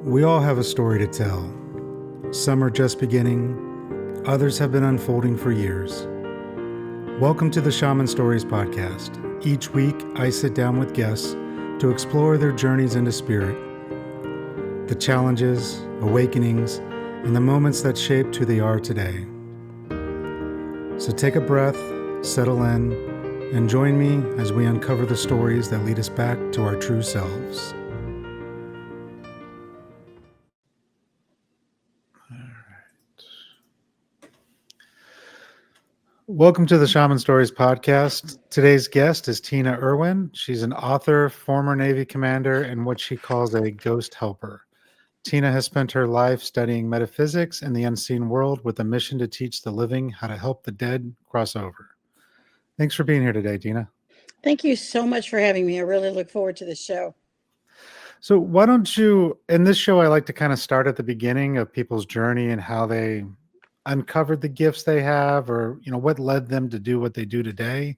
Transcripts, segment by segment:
We all have a story to tell. Some are just beginning, others have been unfolding for years. Welcome to the Shaman Stories podcast. Each week, I sit down with guests to explore their journeys into spirit, the challenges, awakenings, and the moments that shaped who they are today. So take a breath, settle in, and join me as we uncover the stories that lead us back to our true selves. Welcome to the Shaman Stories podcast. Today's guest is Tina Irwin. She's an author, former Navy commander, and what she calls a ghost helper. Tina has spent her life studying metaphysics and the unseen world with a mission to teach the living how to help the dead cross over. Thanks for being here today, Tina. Thank you so much for having me. I really look forward to this show. So why don't you, in this show, I like to kind of start at the beginning of people's journey and how they uncovered the gifts they have, or, what led them to do what they do today.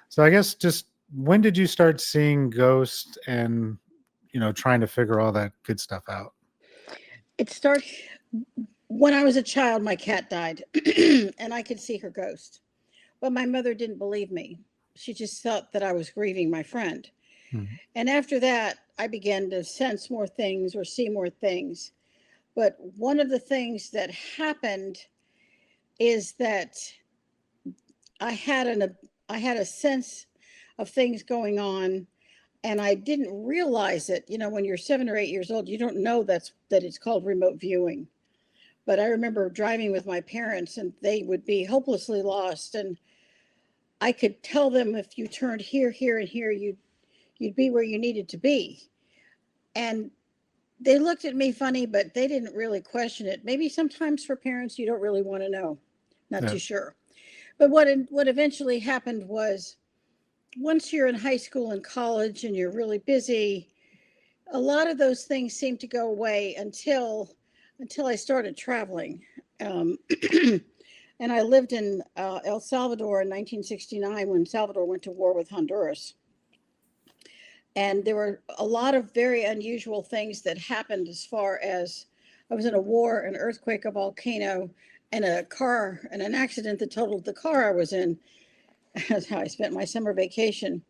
So I guess just when did you start seeing ghosts and, trying to figure all that good stuff out? It started when I was a child. My cat died and I could see her ghost. But my mother didn't believe me. She just thought that I was grieving my friend. Mhm. And after that, I began to sense more things or see more things. But one of the things that happened is that I had I had a sense of things going on, and I didn't realize it. You know, when you're 7 or 8 years old, you don't know that it's called remote viewing. But I remember driving with my parents, and they would be hopelessly lost, and I could tell them if you turned here, here, and here, you'd be where you needed to be. And they looked at me funny, but they didn't really question it. Maybe sometimes for parents, you don't really want to know. Not Yeah. too sure. But what eventually happened was, once you're in high school and college and you're really busy, a lot of those things seem to go away until I started traveling. Um, and I lived in El Salvador in 1969 when Salvador went to war with Honduras. And there were a lot of very unusual things that happened, as far as I was in a war, an earthquake, a volcano, and a car, and an accident that totaled the car I was in. That's how I spent my summer vacation.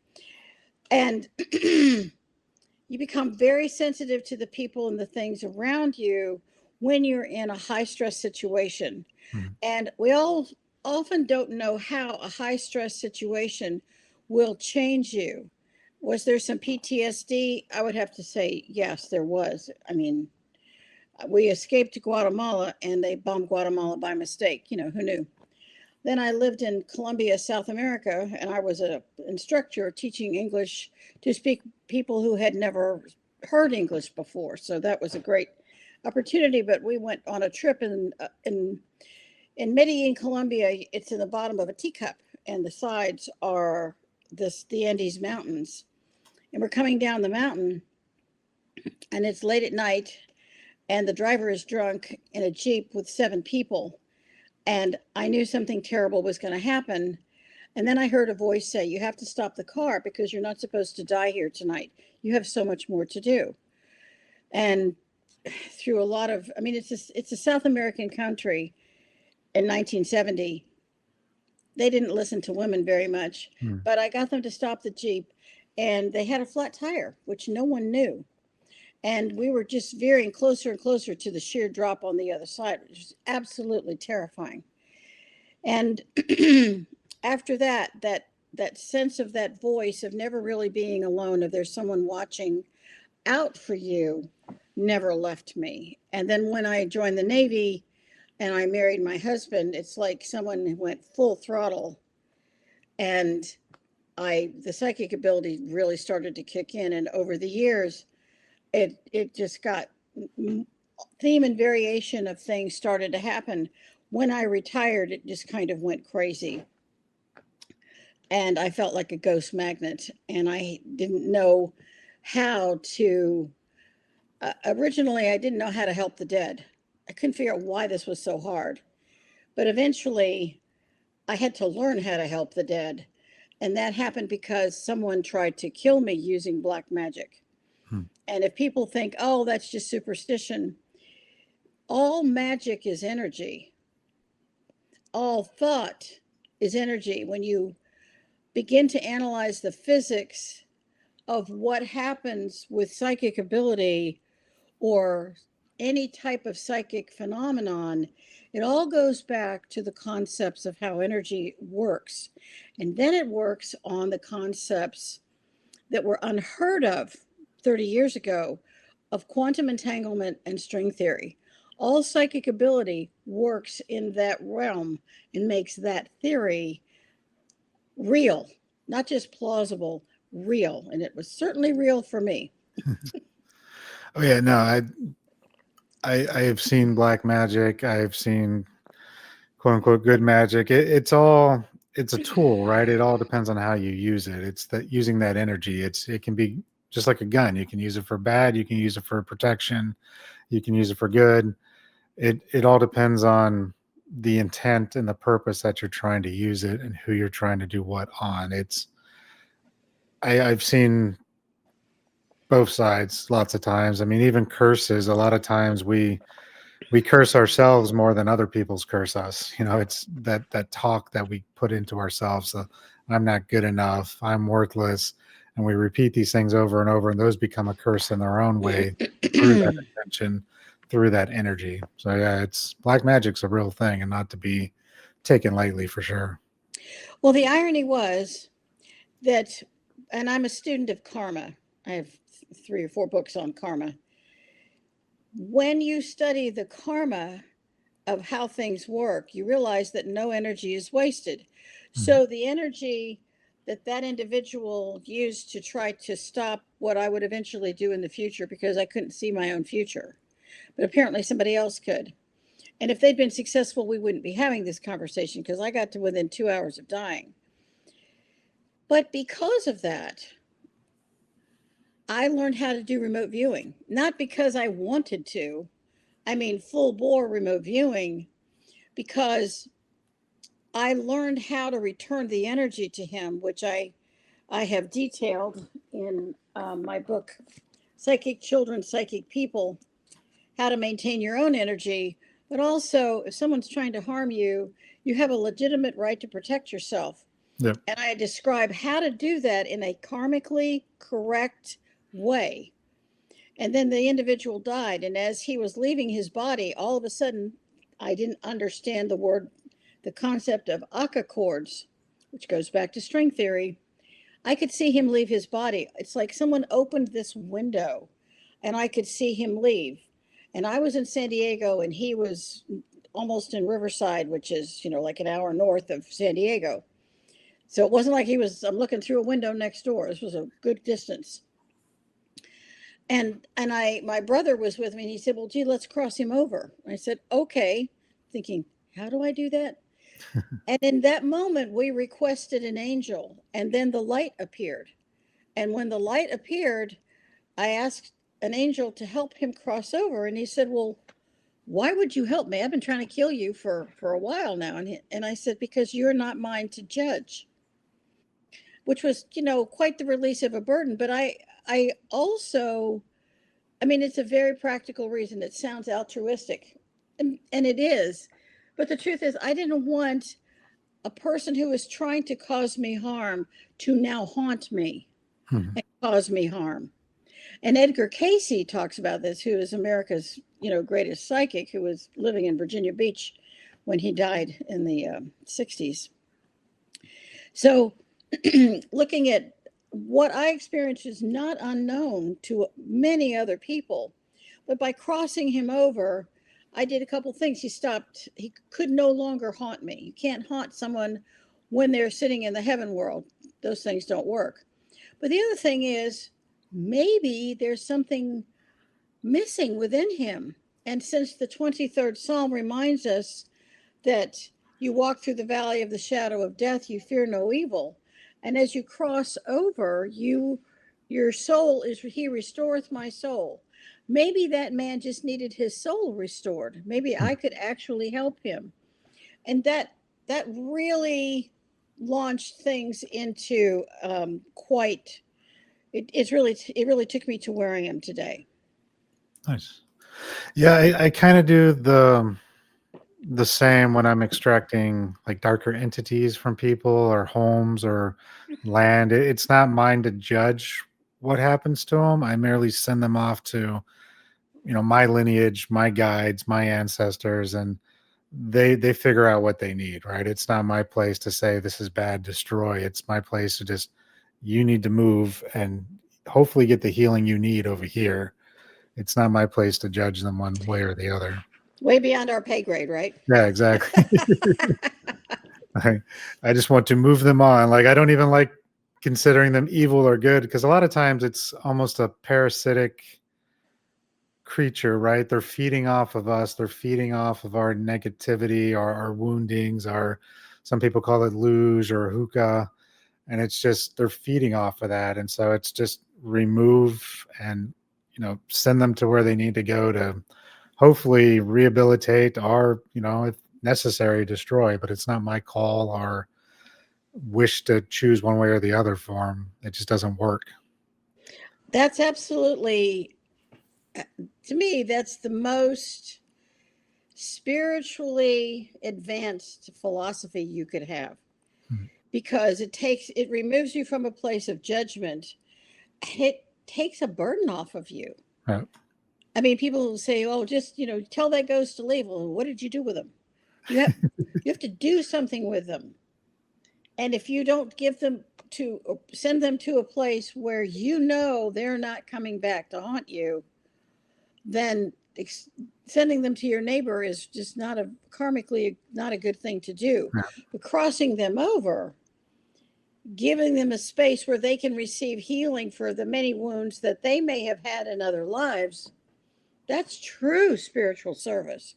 And you become very sensitive to the people and the things around you when you're in a high stress situation. Mhm. And we all often don't know how a high stress situation will change you. Was there some PTSD? I would have to say yes, there was. I mean, we escaped to Guatemala and they bombed Guatemala by mistake. You know, who knew? Then I lived in Colombia, South America, and I was an instructor teaching English to speak people who had never heard English before. So that was a great opportunity. But we went on a trip in Medellin, Colombia. It's in the bottom of a teacup, and the sides are the Andes Mountains. And we're coming down the mountain, and it's late at night, and the driver is drunk in a Jeep with 7 people. And I knew something terrible was going to happen. And then I heard a voice say, "You have to stop the car because you're not supposed to die here tonight. You have so much more to do." And through a lot of, I mean, it's a South American country in 1970. They didn't listen to women very much, Mhm. but I got them to stop the Jeep, and they had a flat tire, which no one knew. And we were just veering closer and closer to the sheer drop on the other side, which was absolutely terrifying. And after that sense of that voice of never really being alone, of there's someone watching out for you, never left me. And then when I joined the Navy and I married my husband, it's like someone went full throttle, and I the psychic ability really started to kick in. And over the years, it just got, theme and variation of things started to happen. When I retired, it just kind of went crazy, and I felt like a ghost magnet, and I didn't know how to. Originally, I didn't know how to help the dead. I couldn't figure out why this was so hard, but eventually, I had to learn how to help the dead, and that happened because someone tried to kill me using black magic. Hmm. And if people think, oh, that's just superstition, all magic is energy. All thought is energy. When you begin to analyze the physics of what happens with psychic ability or any type of psychic phenomenon, it all goes back to the concepts of how energy works. And then it works on the concepts that were unheard of 30 years ago of quantum entanglement and string theory. All psychic ability works in that realm and makes that theory real, not just plausible, real. And it was certainly real for me. Oh yeah, no, I have seen black magic. I've seen quote unquote good magic. It's a tool, right? It all depends on how you use it. It's that using that energy. It can be just like a gun. You can use it for bad. You can use it for protection. You can use it for good. It all depends on the intent and the purpose that you're trying to use it and who you're trying to do what on. I've seen both sides lots of times. I mean, even curses. A lot of times we curse ourselves more than other people's curse us. It's that talk that we put into ourselves. I'm not good enough. I'm worthless, and we repeat these things over and over, and those become a curse in their own way through that intention, through that energy. So yeah, it's black magic's a real thing, and not to be taken lightly for sure. Well, the irony was that, and I'm a student of karma. I have three or four books on karma. When you study the karma of how things work, you realize that no energy is wasted. Mhm. So the energy that that individual used to try to stop what I would eventually do in the future because I couldn't see my own future, but apparently somebody else could. And if they'd been successful, we wouldn't be having this conversation because I got to within 2 hours of dying. But because of that, I learned how to do remote viewing, not because I wanted to. I mean, full bore remote viewing, because I learned how to return the energy to him, which I have detailed in my book, Psychic Children, Psychic People, how to maintain your own energy. But also, if someone's trying to harm you, you have a legitimate right to protect yourself. Yep. And I describe how to do that in a karmically correct way. And then the individual died. And as he was leaving his body, all of a sudden, I didn't understand the concept of Akka chords, which goes back to string theory. I could see him leave his body. It's like someone opened this window and I could see him leave. And I was in San Diego and he was almost in Riverside, which is, like an hour north of San Diego. So it wasn't like I'm looking through a window next door. This was a good distance. And my brother was with me and he said, well, gee, let's cross him over. I said, okay, thinking, how do I do that? And in that moment, we requested an angel, and then the light appeared. And when the light appeared, I asked an angel to help him cross over. And he said, well, why would you help me? I've been trying to kill you for a while now. And I said, because you're not mine to judge, which was, quite the release of a burden. But I also, I mean, it's a very practical reason. It sounds altruistic, and it is. But the truth is, I didn't want a person who is trying to cause me harm to now haunt me Mhm. and cause me harm. And Edgar Casey talks about this, who is America's, greatest psychic, who was living in Virginia Beach when he died in the 60s. So, looking at what I experienced is not unknown to many other people. But by crossing him over, I did a couple things. He could no longer haunt me. You can't haunt someone when they're sitting in the heaven world. Those things don't work. But the other thing is, maybe there's something missing within him. And since the 23rd Psalm reminds us that you walk through the valley of the shadow of death, you fear no evil. And as you cross over, your soul is he restoreth my soul. Maybe that man just needed his soul restored. Maybe I could actually help him. And that really launched things into quite it really took me to where I am today. Nice. Yeah, I kind of do the same when I'm extracting like darker entities from people or homes or land. It's not mine to judge what happens to them. I merely send them off to, my lineage, my guides, my ancestors, and they figure out what they need, right? It's not my place to say this is bad, destroy. It's my place to just, you need to move and hopefully get the healing you need over here. It's not my place to judge them one way or the other. Way beyond our pay grade, right? Yeah, exactly. I, I just want to move them on. Like, I don't even like considering them evil or good, because a lot of times it's almost a parasitic creature, right? They're feeding off of us. They're feeding off of our negativity, our woundings, our, some people call it luge or hookah. And it's just, they're feeding off of that. And so it's just remove and, send them to where they need to go to hopefully rehabilitate or, if necessary, destroy. But it's not my call or wish to choose one way or the other for them. It just doesn't work. That's absolutely, to me, that's the most spiritually advanced philosophy you could have, Mhm. because it removes you from a place of judgment, and it takes a burden off of you. Yeah. I mean, people say, "Oh, just tell that ghost to leave." Well, what did you do with them? You have you have to do something with them, and if you don't give them to send them to a place where they're not coming back to haunt you, then sending them to your neighbor is just not a karmically not a good thing to do. Yeah. But crossing them over, giving them a space where they can receive healing for the many wounds that they may have had in other lives, that's true spiritual service.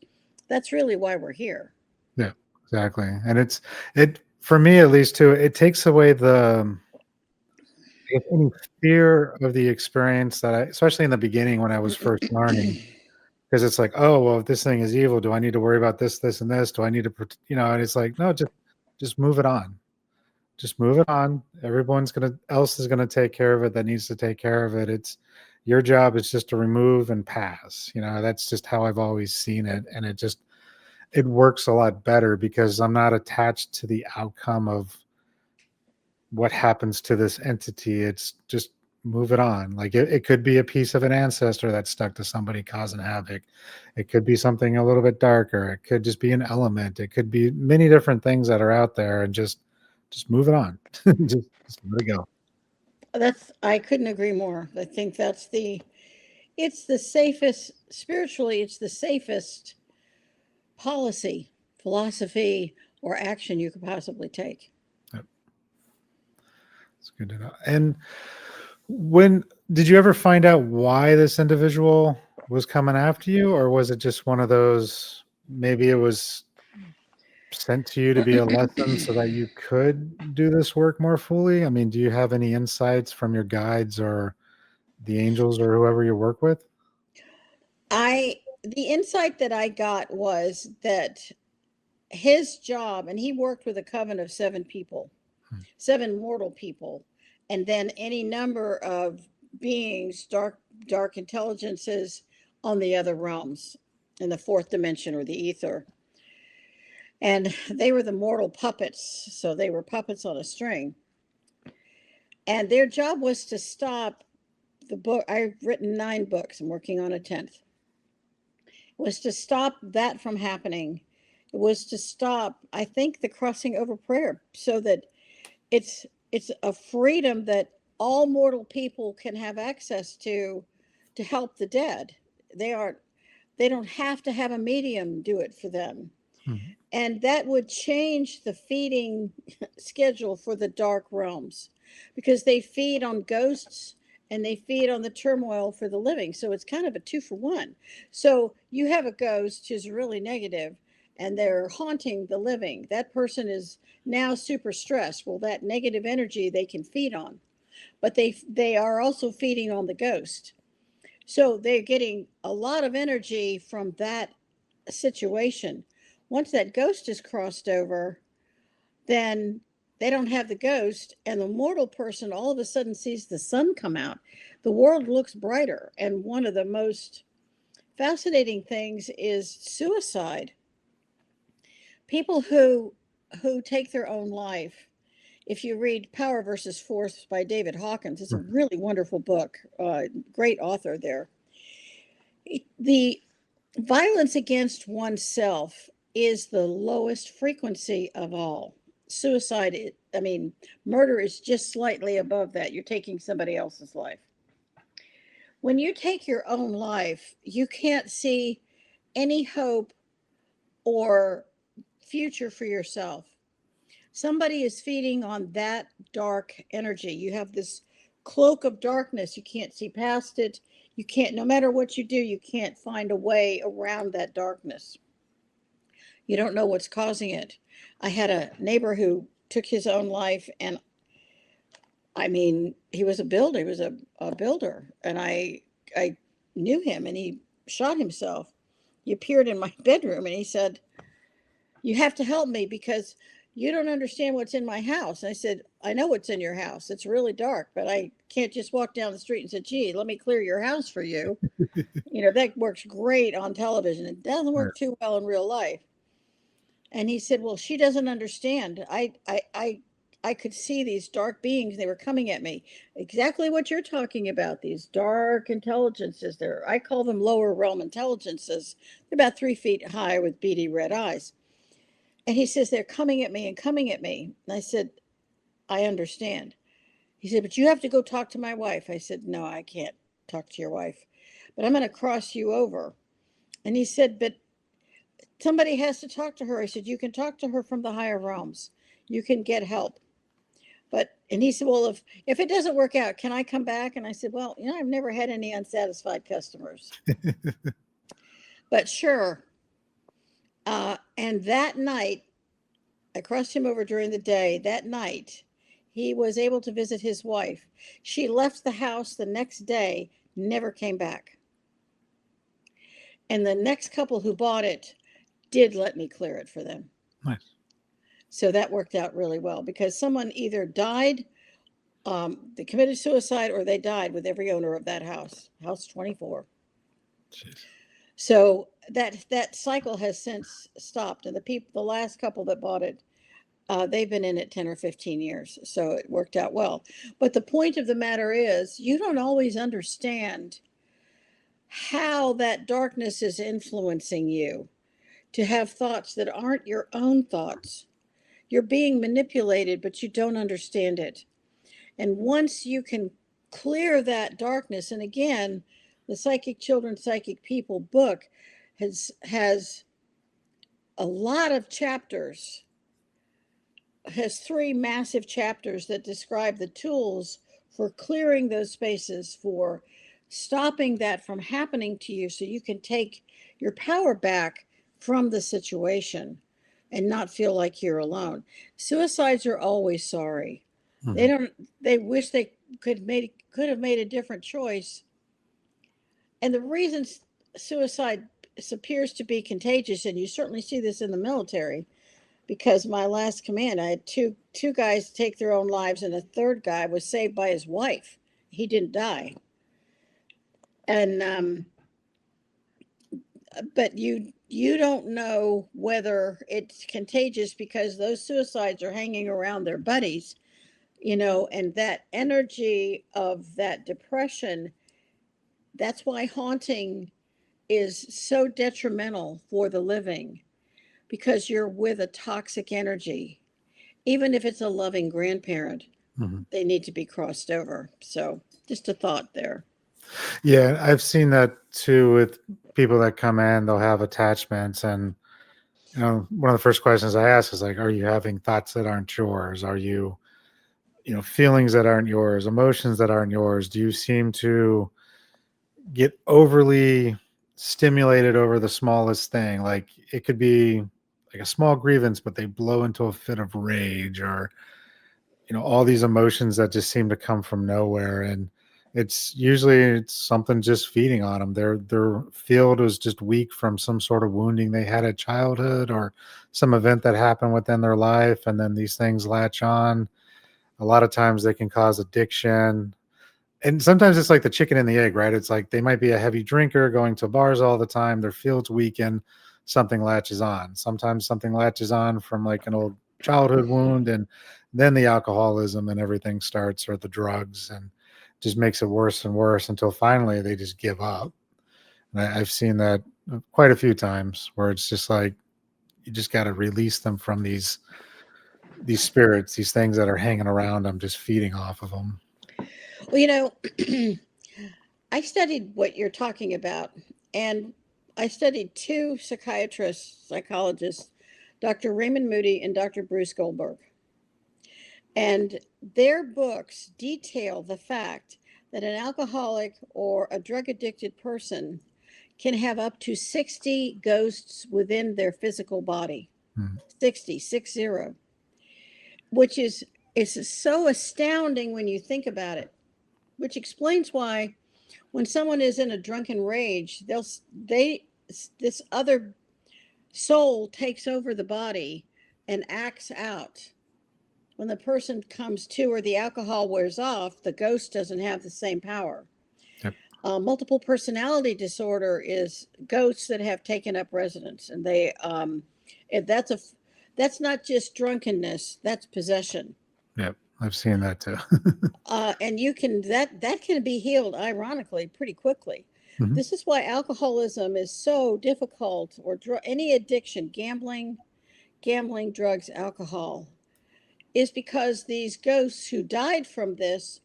That's really why we're here. Yeah, exactly. And it for me at least too, it takes away the, I guess, any fear of the experience that I, especially in the beginning when I was first learning, because it's like, oh well, if this thing is evil, do I need to worry about this, this, and this? Do I need to, and it's like, no, just move it on. Just move it on. Everyone's gonna else is gonna take care of it that needs to take care of it. It's your job is just to remove and pass. That's just how I've always seen it. And it works a lot better because I'm not attached to the outcome of what happens to this entity. It's just move it on. Like it could be a piece of an ancestor that's stuck to somebody causing havoc. It could be something a little bit darker. It could just be an element. It could be many different things that are out there, and just move it on. just let it go. That's I couldn't agree more. I think it's the safest spiritually, it's the safest policy, philosophy, or action you could possibly take. Yep, it's good to know. And when did you ever find out why this individual was coming after you, or was it just one of those, maybe it was sent to you to be a lesson so that you could do this work more fully? I mean, do you have any insights from your guides or the angels or whoever you work with? I the insight that I got was that his job, and he worked with a coven of seven people, Hmm. seven mortal people, and then any number of beings, dark intelligences on the other realms in the fourth dimension or the ether. And they were the mortal puppets, so they were puppets on a string. And their job was to stop the book. I've written 9 books. I'm working on a 10th. Was to stop that from happening. It was to stop, I think, the crossing over prayer, so that it's a freedom that all mortal people can have access to help the dead. They are they don't have to have a medium do it for them. Mhm. And that would change the feeding schedule for the dark realms, because they feed on ghosts and they feed on the turmoil for the living. So it's kind of a 2 for 1. So you have a ghost who's really negative and they're haunting the living. That person is now super stressed. Well, that negative energy they can feed on, but they are also feeding on the ghost. So they're getting a lot of energy from that situation. Once that ghost is crossed over, then they don't have the ghost, and the mortal person all of a sudden sees the sun come out. The world looks brighter. And one of the most fascinating things is suicide. People who take their own life. If you read Power versus Force by David Hawkins, it's a really wonderful book. Great author there. The violence against oneself is the lowest frequency of all. Suicide, I mean, murder is just slightly above that. You're taking somebody else's life. When you take your own life, you can't see any hope or future for yourself. Somebody is feeding on that dark energy. You have this cloak of darkness. You can't see past it. You can't, no matter what you do, you can't find a way around that darkness. You don't know what's causing it. I had a neighbor who took his own life, and I mean, he was a builder. He was a builder, and I knew him, and he shot himself. He appeared in my bedroom, and he said, "You have to help me because you don't understand what's in my house." And I said, "I know what's in your house. It's really dark, but I can't just walk down the street and say, 'Gee, let me clear your house for you.'" You know, that works great on television. It doesn't Right. work too well in real life. And he said, "Well, she doesn't understand. I could see these dark beings. They were coming at me. Exactly what you're talking about. These dark intelligences. I call them lower realm intelligences. They're about 3 feet high with beady red eyes." And he says, "They're coming at me and coming at me." And I said, "I understand." He said, "But you have to go talk to my wife." I said, "No, I can't talk to your wife, but I'm going to cross you over." And he said, "But somebody has to talk to her." I said, "You can talk to her from the higher realms. You can get help." And he said, "Well, if it doesn't work out, can I come back?" And I said, "Well, you know, I've never had any unsatisfied customers, but sure." And that night, I crossed him over during the day. That night, he was able to visit his wife. She left the house the next day, never came back. And the next couple who bought it did let me clear it for them. Nice. So that worked out really well because someone either died, they committed suicide, or they died with every owner of that house, house 24. Jeez. So that cycle has since stopped, and the last couple that bought it, they've been in it 10 or 15 years, so it worked out well. But the point of the matter is, you don't always understand how that darkness is influencing you to have thoughts that aren't your own thoughts. You're being manipulated, but you don't understand it. And once you can clear that darkness, and again, the Psychic Children, Psychic People book has a lot of chapters, has 3 massive chapters that describe the tools for clearing those spaces, for stopping that from happening to you so you can take your power back from the situation and not feel like you're alone. Suicides are always sorry. They Mhm. don't they wish they could have made a different choice. And the reason suicide appears to be contagious, and you certainly see this in the military, because my last command, I had two guys take their own lives, and a third guy was saved by his wife. He didn't die, and but you don't know whether it's contagious because those suicides are hanging around their buddies, you know, and that energy of that depression. That's why haunting is so detrimental for the living, because you're with a toxic energy. Even if it's a loving grandparent, Mhm. they need to be crossed over. So, just a thought there. Yeah, I've seen that too with people that come in, they'll have attachments. And, one of the first questions I ask is like, are you having thoughts that aren't yours? Are you, feelings that aren't yours, emotions that aren't yours? Do you seem to get overly stimulated over the smallest thing? Like it could be like a small grievance, but they blow into a fit of rage, or all these emotions that just seem to come from nowhere. And it's something just feeding on them. Their field was just weak from some sort of wounding they had at childhood or some event that happened within their life, and then these things latch on. A lot of times they can cause addiction, and sometimes it's like the chicken and the egg, right? It's like they might be a heavy drinker going to bars all the time. Their field's weakened, something latches on. Sometimes something latches on from like an old childhood wound, and then the alcoholism and everything starts, or the drugs, and just makes it worse and worse until finally they just give up. And I've seen that quite a few times where it's just like you just got to release them from these spirits, these things that are hanging around them, just feeding off of them. Well, I studied what you're talking about, and I studied two psychiatrists, psychologists, Dr. Raymond Moody and Dr. Bruce Goldberg. And their books detail the fact that an alcoholic or a drug addicted person can have up to 60 ghosts within their physical body. Hmm. 60, 60, which is so astounding when you think about it, which explains why when someone is in a drunken rage, they this other soul takes over the body and acts out. When the person comes to or the alcohol wears off, the ghost doesn't have the same power. Yep. Multiple personality disorder is ghosts that have taken up residence, and that's a that's not just drunkenness; that's possession. Yep. I've seen that too. And you can that can be healed, ironically, pretty quickly. Hmm. This is why alcoholism is so difficult, or any addiction, gambling, drugs, alcohol, is because these ghosts who died from this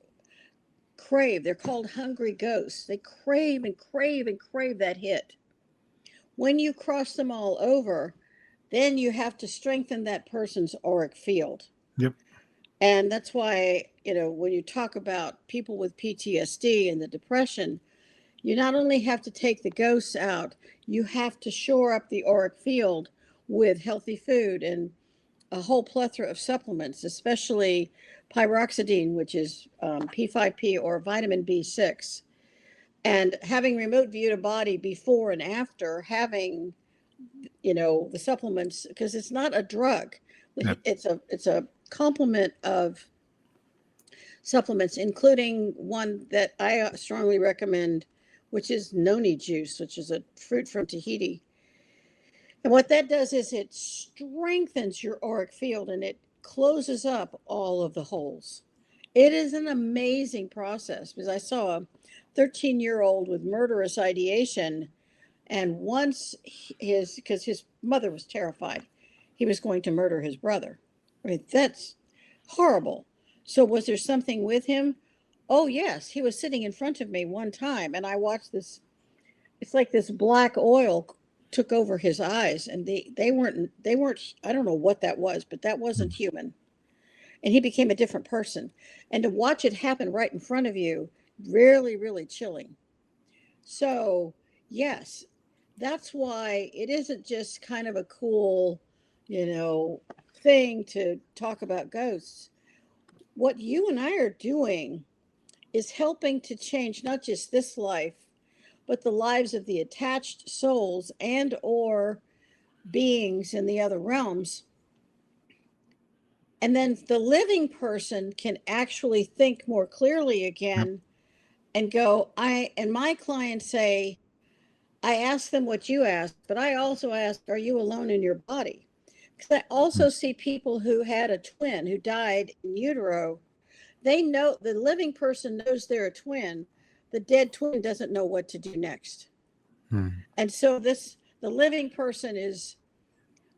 crave. They're called hungry ghosts. They crave and crave and crave that hit. When you cross them all over, then you have to strengthen that person's auric field. Yep. And that's why, when you talk about people with PTSD and the depression, you not only have to take the ghosts out, you have to shore up the auric field with healthy food and a whole plethora of supplements, especially pyroxidine, which is P5P, or vitamin B6. And having remote viewed a body before and after having, the supplements, because it's not a drug. Yep. It's a complement of supplements, including one that I strongly recommend, which is noni juice, which is a fruit from Tahiti. And what that does is it strengthens your auric field and it closes up all of the holes. It is an amazing process because I saw a 13-year-old with murderous ideation, and once because his mother was terrified, he was going to murder his brother. I mean, that's horrible. So, was there something with him? Oh, yes. He was sitting in front of me one time, and I watched this. It's like this black oil took over his eyes, and they weren't, I don't know what that was, but that wasn't human. And he became a different person. And to watch it happen right in front of you, really, really chilling. So, yes, that's why it isn't just kind of a cool, you know, thing to talk about ghosts. What you and I are doing is helping to change not just this life, but the lives of the attached souls and or beings in the other realms. And then the living person can actually think more clearly Yep. again and go, and my clients say, I ask them what you ask, but I also ask, are you alone in your body? Because I Mm. also see people who had a twin who died in utero. They know the living person knows they're a twin. The dead twin doesn't know what to do next. Mm. And so the living person is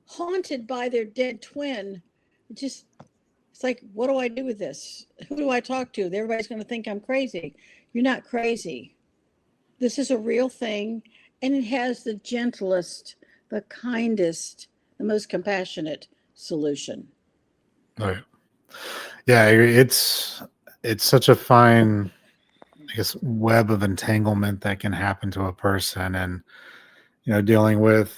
haunted by their dead twin. Just it's like, what do I do with this? Who do I talk to? Everybody's going to think I'm crazy. You're not crazy. This is a real thing, and it has the gentlest, the kindest, the most compassionate solution. Right. Yeah, it's such a fine, I guess, web of entanglement that can happen to a person, and dealing with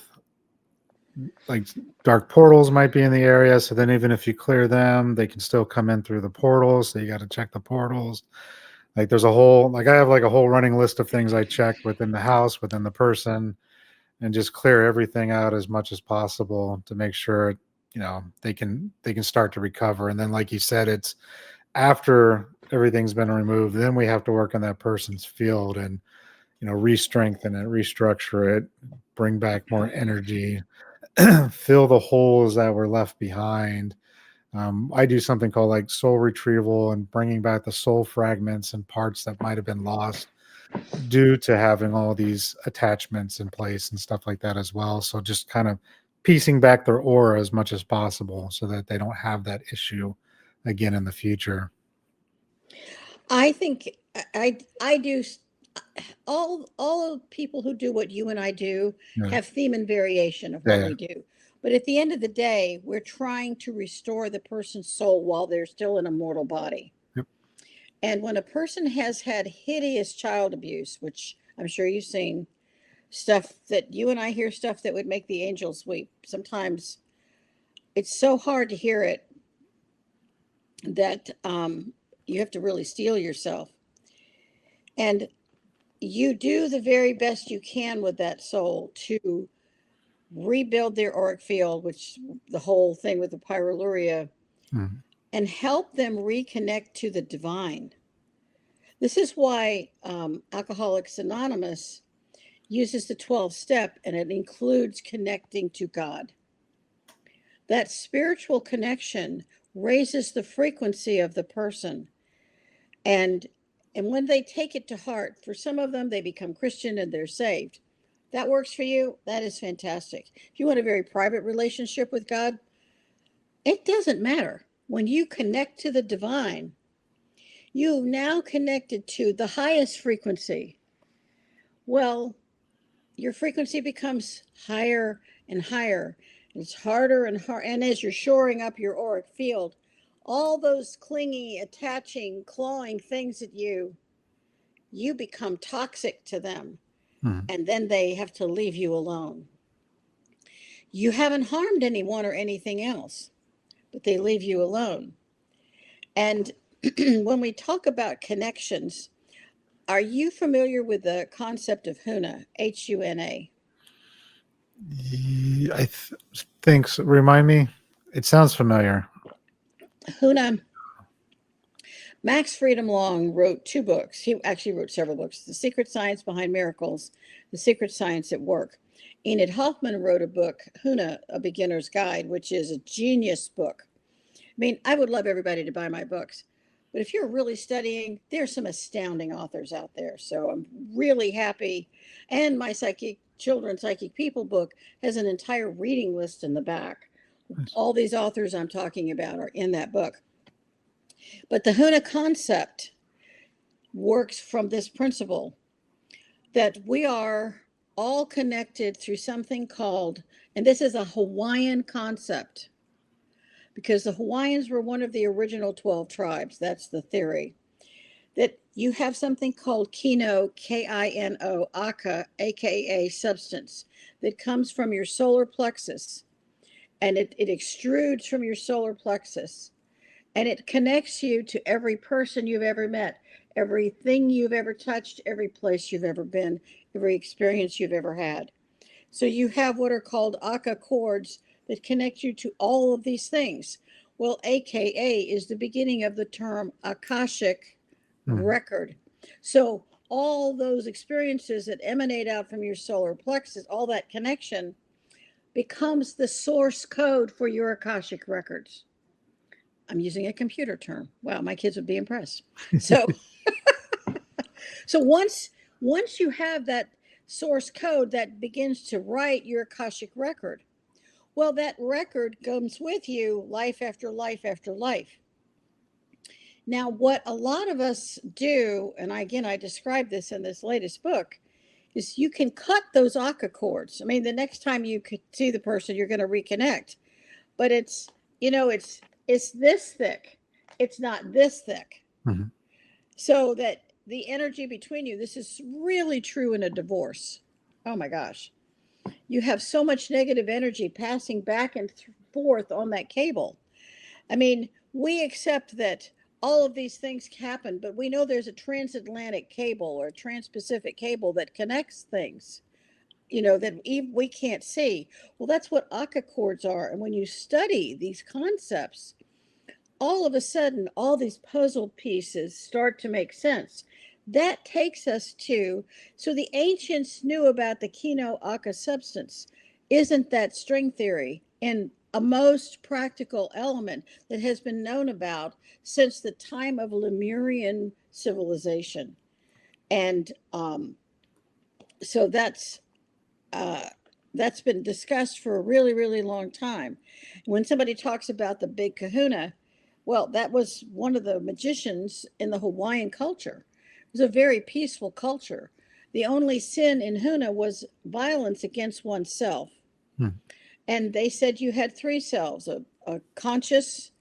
like dark portals might be in the area. So then, even if you clear them, they can still come in through the portals. So you got to check the portals. Like there's a whole, like I have like a whole running list of things I check within the house, within the person, and just clear everything out as much as possible to make sure, they can start to recover. And then, like you said, it's after everything's been removed, then we have to work on that person's field and, re-strengthen it, restructure it, bring back more energy, fill the holes that were left behind. I do something called like soul retrieval and bringing back the soul fragments and parts that might have been lost due to having all these attachments in place and stuff like that as well. So just kind of piecing back their aura as much as possible so that they don't have that issue again in the future. I think I do all people who do what you and I do Yeah. have theme and variation of Yeah. what Yeah. we do. But at the end of the day, we're trying to restore the person's soul while they're still in a mortal body. Yep. And when a person has had hideous child abuse, which I'm sure you've seen, stuff that you and I hear stuff that would make the angels weep. Sometimes it's so hard to hear it that you have to really steel yourself. And you do the very best you can with that soul to rebuild their auric field, which the whole thing with the pyroluria, Mhm. and help them reconnect to the divine. This is why Alcoholics Anonymous uses the 12 step, and it includes connecting to God. That spiritual connection raises the frequency of the person, and when they take it to heart, for some of them they become Christian and they're saved. That works for you, that is fantastic. If you want a very private relationship with God, it doesn't matter. When you connect to the divine, you've now connected to the highest frequency. Well, your frequency becomes higher and higher. It's harder and harder. And as you're shoring up your auric field, all those clingy, attaching, clawing things at you become toxic to them. Mhm. And then they have to leave you alone. You haven't harmed anyone or anything else, but they leave you alone. And when we talk about connections, are you familiar with the concept of Huna? Huna. Think so. Remind me. It sounds familiar. Huna. Max Freedom Long wrote two books. He actually wrote several books: The Secret Science Behind Miracles, The Secret Science at Work. Enid Hoffman wrote a book, Huna, A Beginner's Guide, which is a genius book. I mean, I would love everybody to buy my books. But if you're really studying, there's some astounding authors out there. So I'm really happy. And my children's psychic people book has an entire reading list in the back. Nice. All these authors I'm talking about are in that book. But the Huna concept works from this principle that we are all connected through something called, and this is a Hawaiian concept, because the Hawaiians were one of the original 12 tribes. That's the theory. That you have something called Kino, Kino, Aka, aka substance, that comes from your solar plexus, and it extrudes from your solar plexus, and it connects you to every person you've ever met, everything you've ever touched, every place you've ever been, every experience you've ever had. So you have what are called Aka cords that connect you to all of these things. Well, AKA is the beginning of the term Akashic Mhm. record. So all those experiences that emanate out from your solar plexus, all that connection becomes the source code for your Akashic records. I'm using a computer term. Wow, my kids would be impressed. So so once you have that source code that begins to write your Akashic record, well, that record comes with you life after life after life. Now, what a lot of us do, and again, I describe this in this latest book, is you can cut those Aka cords. I mean, the next time you could see the person, you're going to reconnect, but it's this thick. It's not this thick. Mhm. So that the energy between you, this is really true in a divorce. Oh my gosh. You have so much negative energy passing back and forth on that cable. I mean, we accept that all of these things happen, but we know there's a transatlantic cable or a trans-Pacific cable that connects things, that we can't see. Well, that's what Akka chords are. And when you study these concepts, all of a sudden, all these puzzle pieces start to make sense. That takes us to, so the ancients knew about the Kino Akka substance. Isn't that string theory? And a most practical element that has been known about since the time of Lemurian civilization. And so uh, that's been discussed for a really, really long time. When somebody talks about the big kahuna, well, that was one of the magicians in the Hawaiian culture. It was a very peaceful culture. The only sin in Huna was violence against oneself. Hmm. And they said you had three selves, a conscious,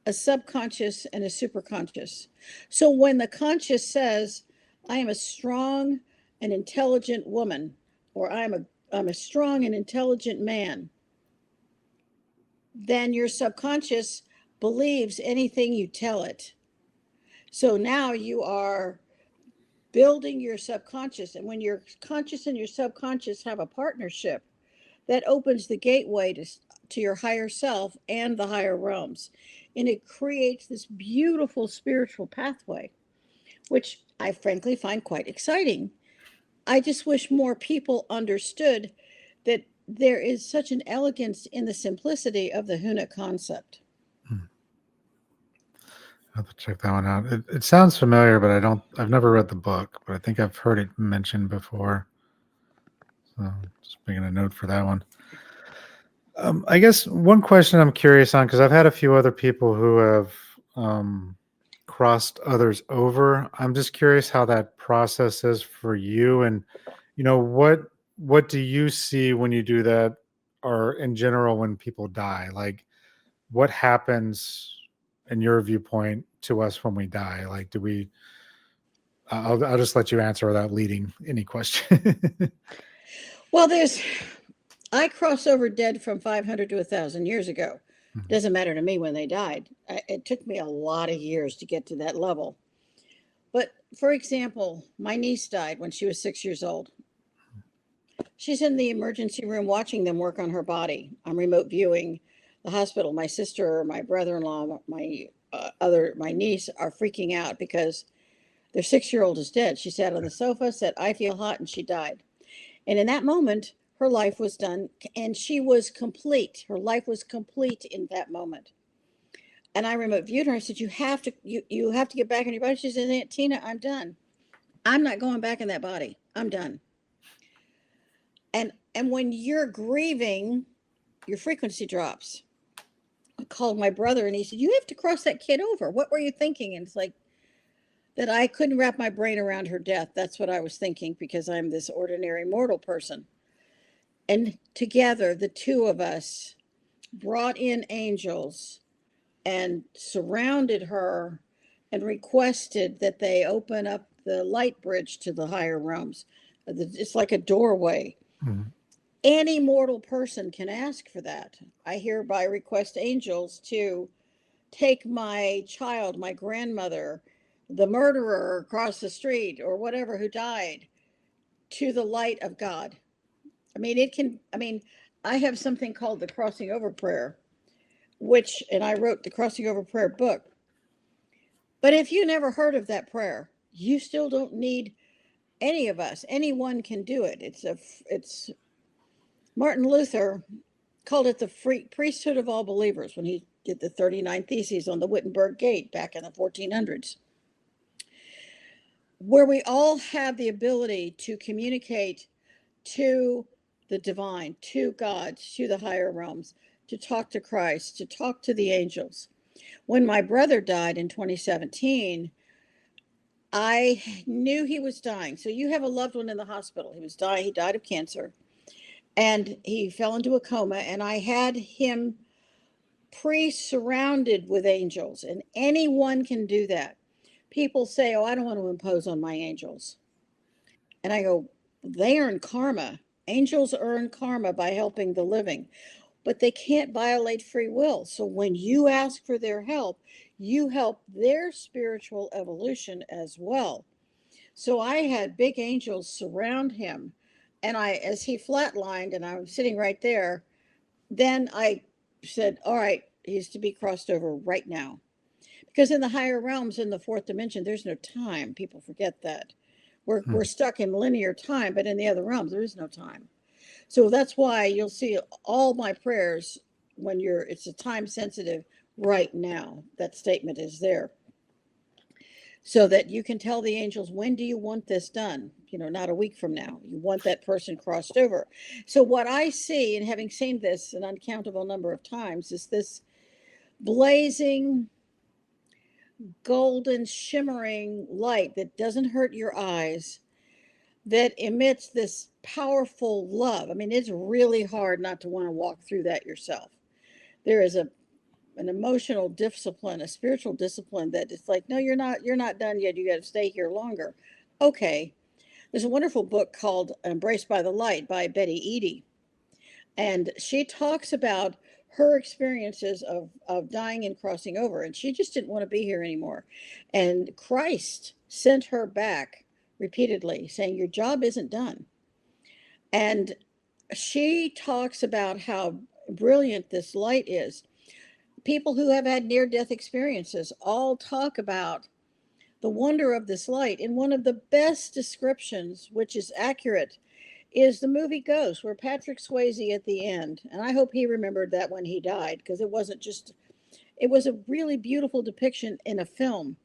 a subconscious, and a superconscious. So when the conscious says, I am a strong and intelligent woman, or I'm a strong and intelligent man, then your subconscious believes anything you tell it. So now you are building your subconscious. And when your conscious and your subconscious have a partnership, that opens the gateway to your higher self and the higher realms. And it creates this beautiful spiritual pathway, which I frankly find quite exciting. I just wish more people understood that there is such an elegance in the simplicity of the Huna concept. Hmm. I'll have to check that one out. It sounds familiar, but I've never read the book, but I think I've heard it mentioned before. So just making a note for that one. I guess one question I'm curious on, because I've had a few other people who have um, crossed others over. I'm just curious how that process is for you, and what do you see when you do that, or in general when people die? Like, what happens in your viewpoint to us when we die? Like, do we? I'll just let you answer without leading any question. Well, I cross over dead from 500 to 1,000 years ago. It doesn't matter to me when they died. It took me a lot of years to get to that level. But for example, my niece died when she was 6 years old. She's in the emergency room watching them work on her body. I'm remote viewing the hospital. My sister, my brother-in-law, my niece are freaking out because their 6 year old is dead. She sat on the sofa, said, I feel hot, and she died. And in that moment, her life was done and she was complete. Her life was complete in that moment. And I remote viewed her. I said, you have to get back in your body. She said, Aunt Tina, I'm done. I'm not going back in that body. I'm done. And when you're grieving, your frequency drops. I called my brother and he said, you have to cross that kid over. What were you thinking? And it's like that I couldn't wrap my brain around her death. That's what I was thinking because I'm this ordinary mortal person. And together, the two of us brought in angels and surrounded her and requested that they open up the light bridge to the higher realms. It's like a doorway. Mhm. Any mortal person can ask for that. I hereby request angels to take my child, my grandmother, the murderer across the street, or whatever who died, to the light of God. I have something called the crossing over prayer, and I wrote the crossing over prayer book. But if you never heard of that prayer, you still don't need any of us. Anyone can do it. It's Martin Luther called it the free priesthood of all believers when he did the 39 Theses on the Wittenberg Gate back in the 1400s, where we all have the ability to communicate to the divine, to God, to the higher realms, to talk to Christ, to talk to the angels. When my brother died in 2017, I knew he was dying. So you have a loved one in the hospital. He was dying. He died of cancer and he fell into a coma. And I had him pre surrounded with angels, and anyone can do that. People say, oh, I don't want to impose on my angels. And I go, they earn karma. Angels earn karma by helping the living, but they can't violate free will. So when you ask for their help, you help their spiritual evolution as well. So I had big angels surround him. And as he flatlined and I was sitting right there, then I said, all right, he's to be crossed over right now. Because in the higher realms, in the fourth dimension, there's no time. People forget that. We're Mhm. stuck in linear time, but in the other realms, there is no time. So that's why you'll see all my prayers when it's a time sensitive right now. That statement is there so that you can tell the angels, when do you want this done? Not a week from now. You want that person crossed over. So, what I see, and having seen this an uncountable number of times, is this blazing, golden, shimmering light that doesn't hurt your eyes, that emits this powerful love. I mean, it's really hard not to want to walk through that yourself. There is an emotional discipline, a spiritual discipline that it's like, no, you're not done yet. You got to stay here longer. Okay. There's a wonderful book called Embraced by the Light by Betty Eady. And she talks about her experiences of dying and crossing over. And she just didn't want to be here anymore. And Christ sent her back repeatedly, saying, your job isn't done. And she talks about how brilliant this light is. People who have had near death experiences all talk about the wonder of this light. And one of the best descriptions, which is accurate, is the movie Ghost, where Patrick Swayze at the end, and I hope he remembered that when he died, because it was a really beautiful depiction in a film.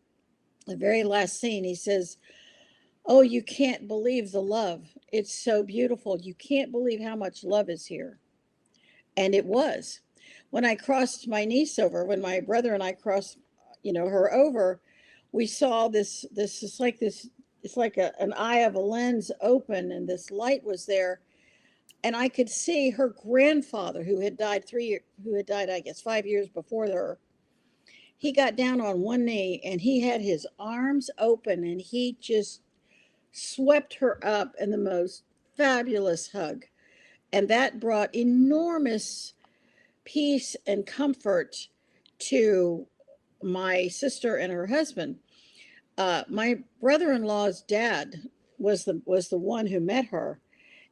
The very last scene, he says, oh, you can't believe the love. It's so beautiful. You can't believe how much love is here. And it was. When I crossed my niece over, when my brother and I crossed, her over, we saw this is like this, it's like an eye of a lens open, and this light was there. And I could see her grandfather, who had died, I guess, 5 years before her. He got down on one knee and he had his arms open and he just swept her up in the most fabulous hug. And that brought enormous peace and comfort to my sister and her husband. My brother-in-law's dad was the one who met her.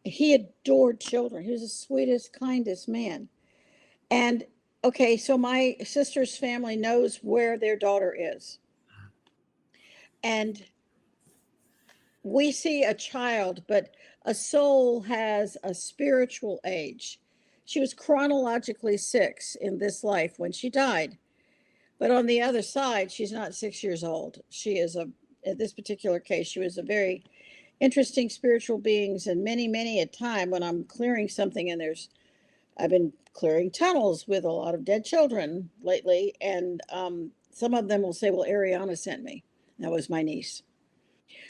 He adored children. He was the sweetest, kindest man. And okay, so my sister's family knows where their daughter is. And we see a child, but a soul has a spiritual age. She was chronologically 6 in this life when she died. But on the other side, she's not 6 years old. In this particular case, she was a very interesting spiritual beings. And many, many a time when I'm clearing something and I've been clearing tunnels with a lot of dead children lately, and some of them will say, well, Ariana sent me. That was my niece.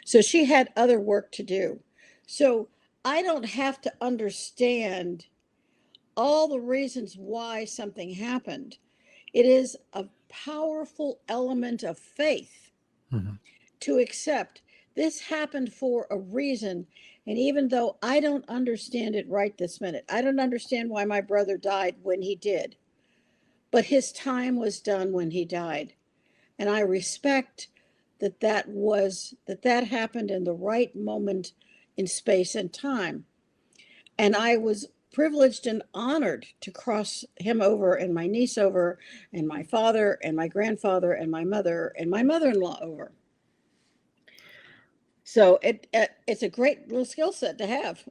So she had other work to do. So I don't have to understand all the reasons why something happened. It is a powerful element of faith Mhm. to accept this happened for a reason. And even though I don't understand it right this minute, I don't understand why my brother died when he did, but his time was done when he died. And I respect that happened in the right moment in space and time. And I was privileged and honored to cross him over and my niece over and my father and my grandfather and my mother and my mother-in-law over. So it's a great little skill set to have.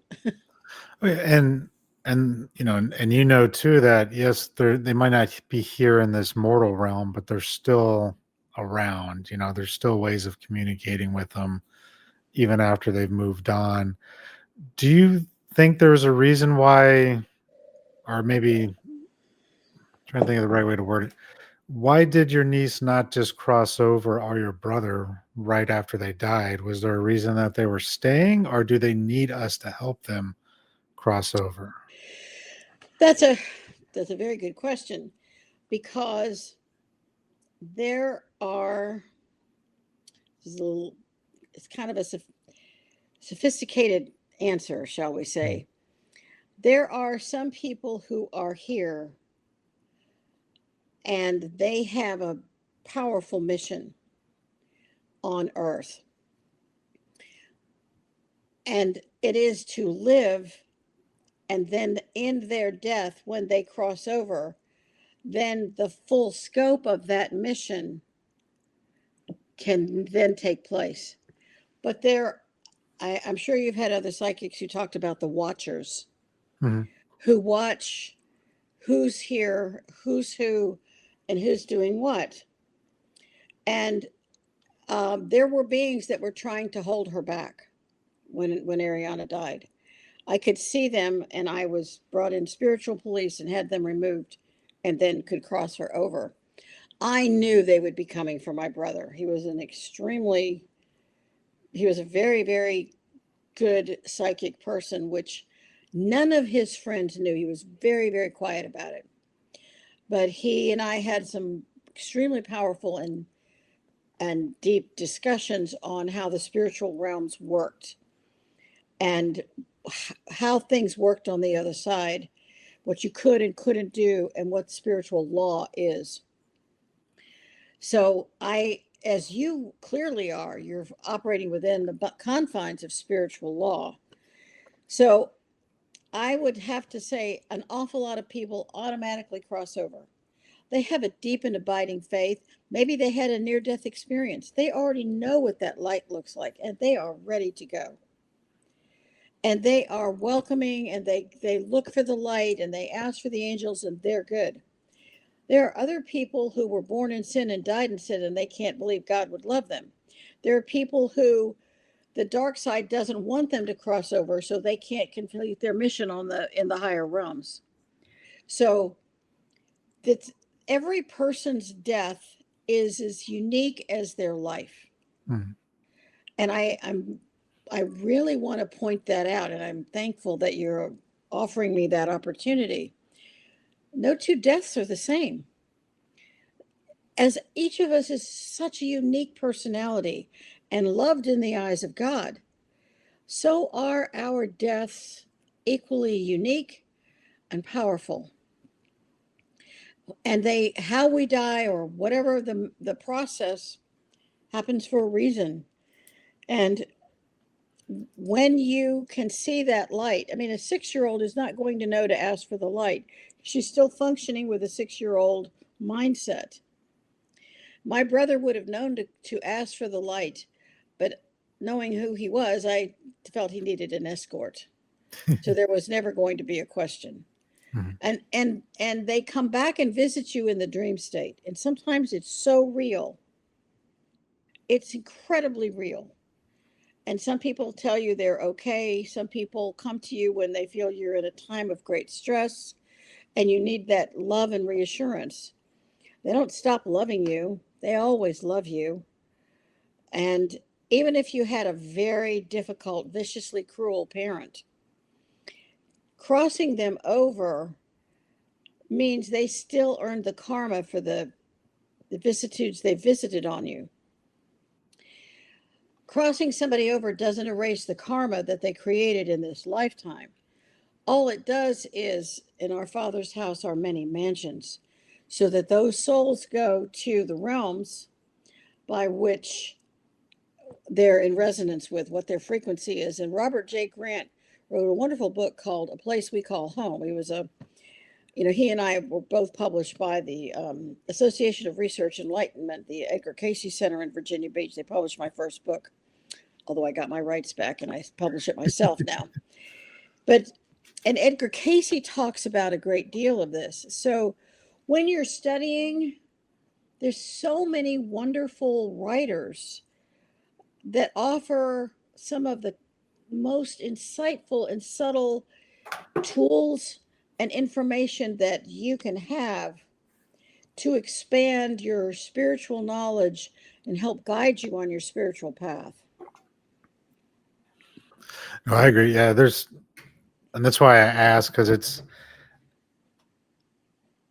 Oh, yeah, and and too that yes, they might not be here in this mortal realm, but they're still around. There's still ways of communicating with them even after they've moved on. Do you think there's a reason why, or maybe trying to think of the right way to word it? Why did your niece not just cross over, or your brother, right after they died? Was there a reason that they were staying, or do they need us to help them cross over? That's a that's a very good question because there are it's kind of a sophisticated answer, shall we Mm. say. There are some people who are here and they have a powerful mission on earth. And it is to live, and then in their death, when they cross over, then the full scope of that mission can then take place. But I'm sure you've had other psychics who talked about the watchers Mhm. who watch who's here, who's who, and who's doing what. And there were beings that were trying to hold her back when Ariana died. I could see them, and I was brought in spiritual police and had them removed, and then could cross her over. I knew they would be coming for my brother. He was a very, very good psychic person, which none of his friends knew. He was very, very quiet about it. But he and I had some extremely powerful and deep discussions on how the spiritual realms worked and how things worked on the other side, what you could and couldn't do, and what spiritual law is. So as you clearly are, you're operating within the confines of spiritual law. So I would have to say an awful lot of people automatically cross over. They have a deep and abiding faith. Maybe they had a near death experience. They already know what that light looks like, and they are ready to go. And they are welcoming, and they look for the light, and they ask for the angels, and they're good. There are other people who were born in sin and died in sin, and they can't believe God would love them. There are people who the dark side doesn't want them to cross over, so they can't complete their mission in the higher realms. So that every person's death is as unique as their life. Mhm. And I really want to point that out, and I'm thankful that you're offering me that opportunity. No two deaths are the same. As each of us is such a unique personality and loved in the eyes of God, so are our deaths equally unique and powerful. And how we die or whatever the process happens for a reason. And when you can see that light, I mean, a 6 year old is not going to know to ask for the light. She's still functioning with a 6 year old mindset. My brother would have known to ask for the light, but knowing who he was, I felt he needed an escort. So there was never going to be a question. Mhm. And they come back and visit you in the dream state. And sometimes it's so real. It's incredibly real. And some people tell you they're okay. Some people come to you when they feel you're in a time of great stress and you need that love and reassurance. They don't stop loving you, they always love you. And even if you had a very difficult, viciously cruel parent, crossing them over means they still earned the karma for the vicissitudes they visited on you. Crossing somebody over doesn't erase the karma that they created in this lifetime. All it does is, in our Father's house are many mansions, so that those souls go to the realms by which they're in resonance with, what their frequency is. And Robert J. Grant wrote a wonderful book called A Place We Call Home. He and I were both published by the Association of Research Enlightenment, the Edgar Cayce Center in Virginia Beach. They published my first book, although I got my rights back and I publish it myself now. But and Edgar Cayce talks about a great deal of this. So when you're studying, there's so many wonderful writers that offer some of the most insightful and subtle tools and information that you can have to expand your spiritual knowledge and help guide you on your spiritual path. No, I agree. Yeah, and that's why I ask, because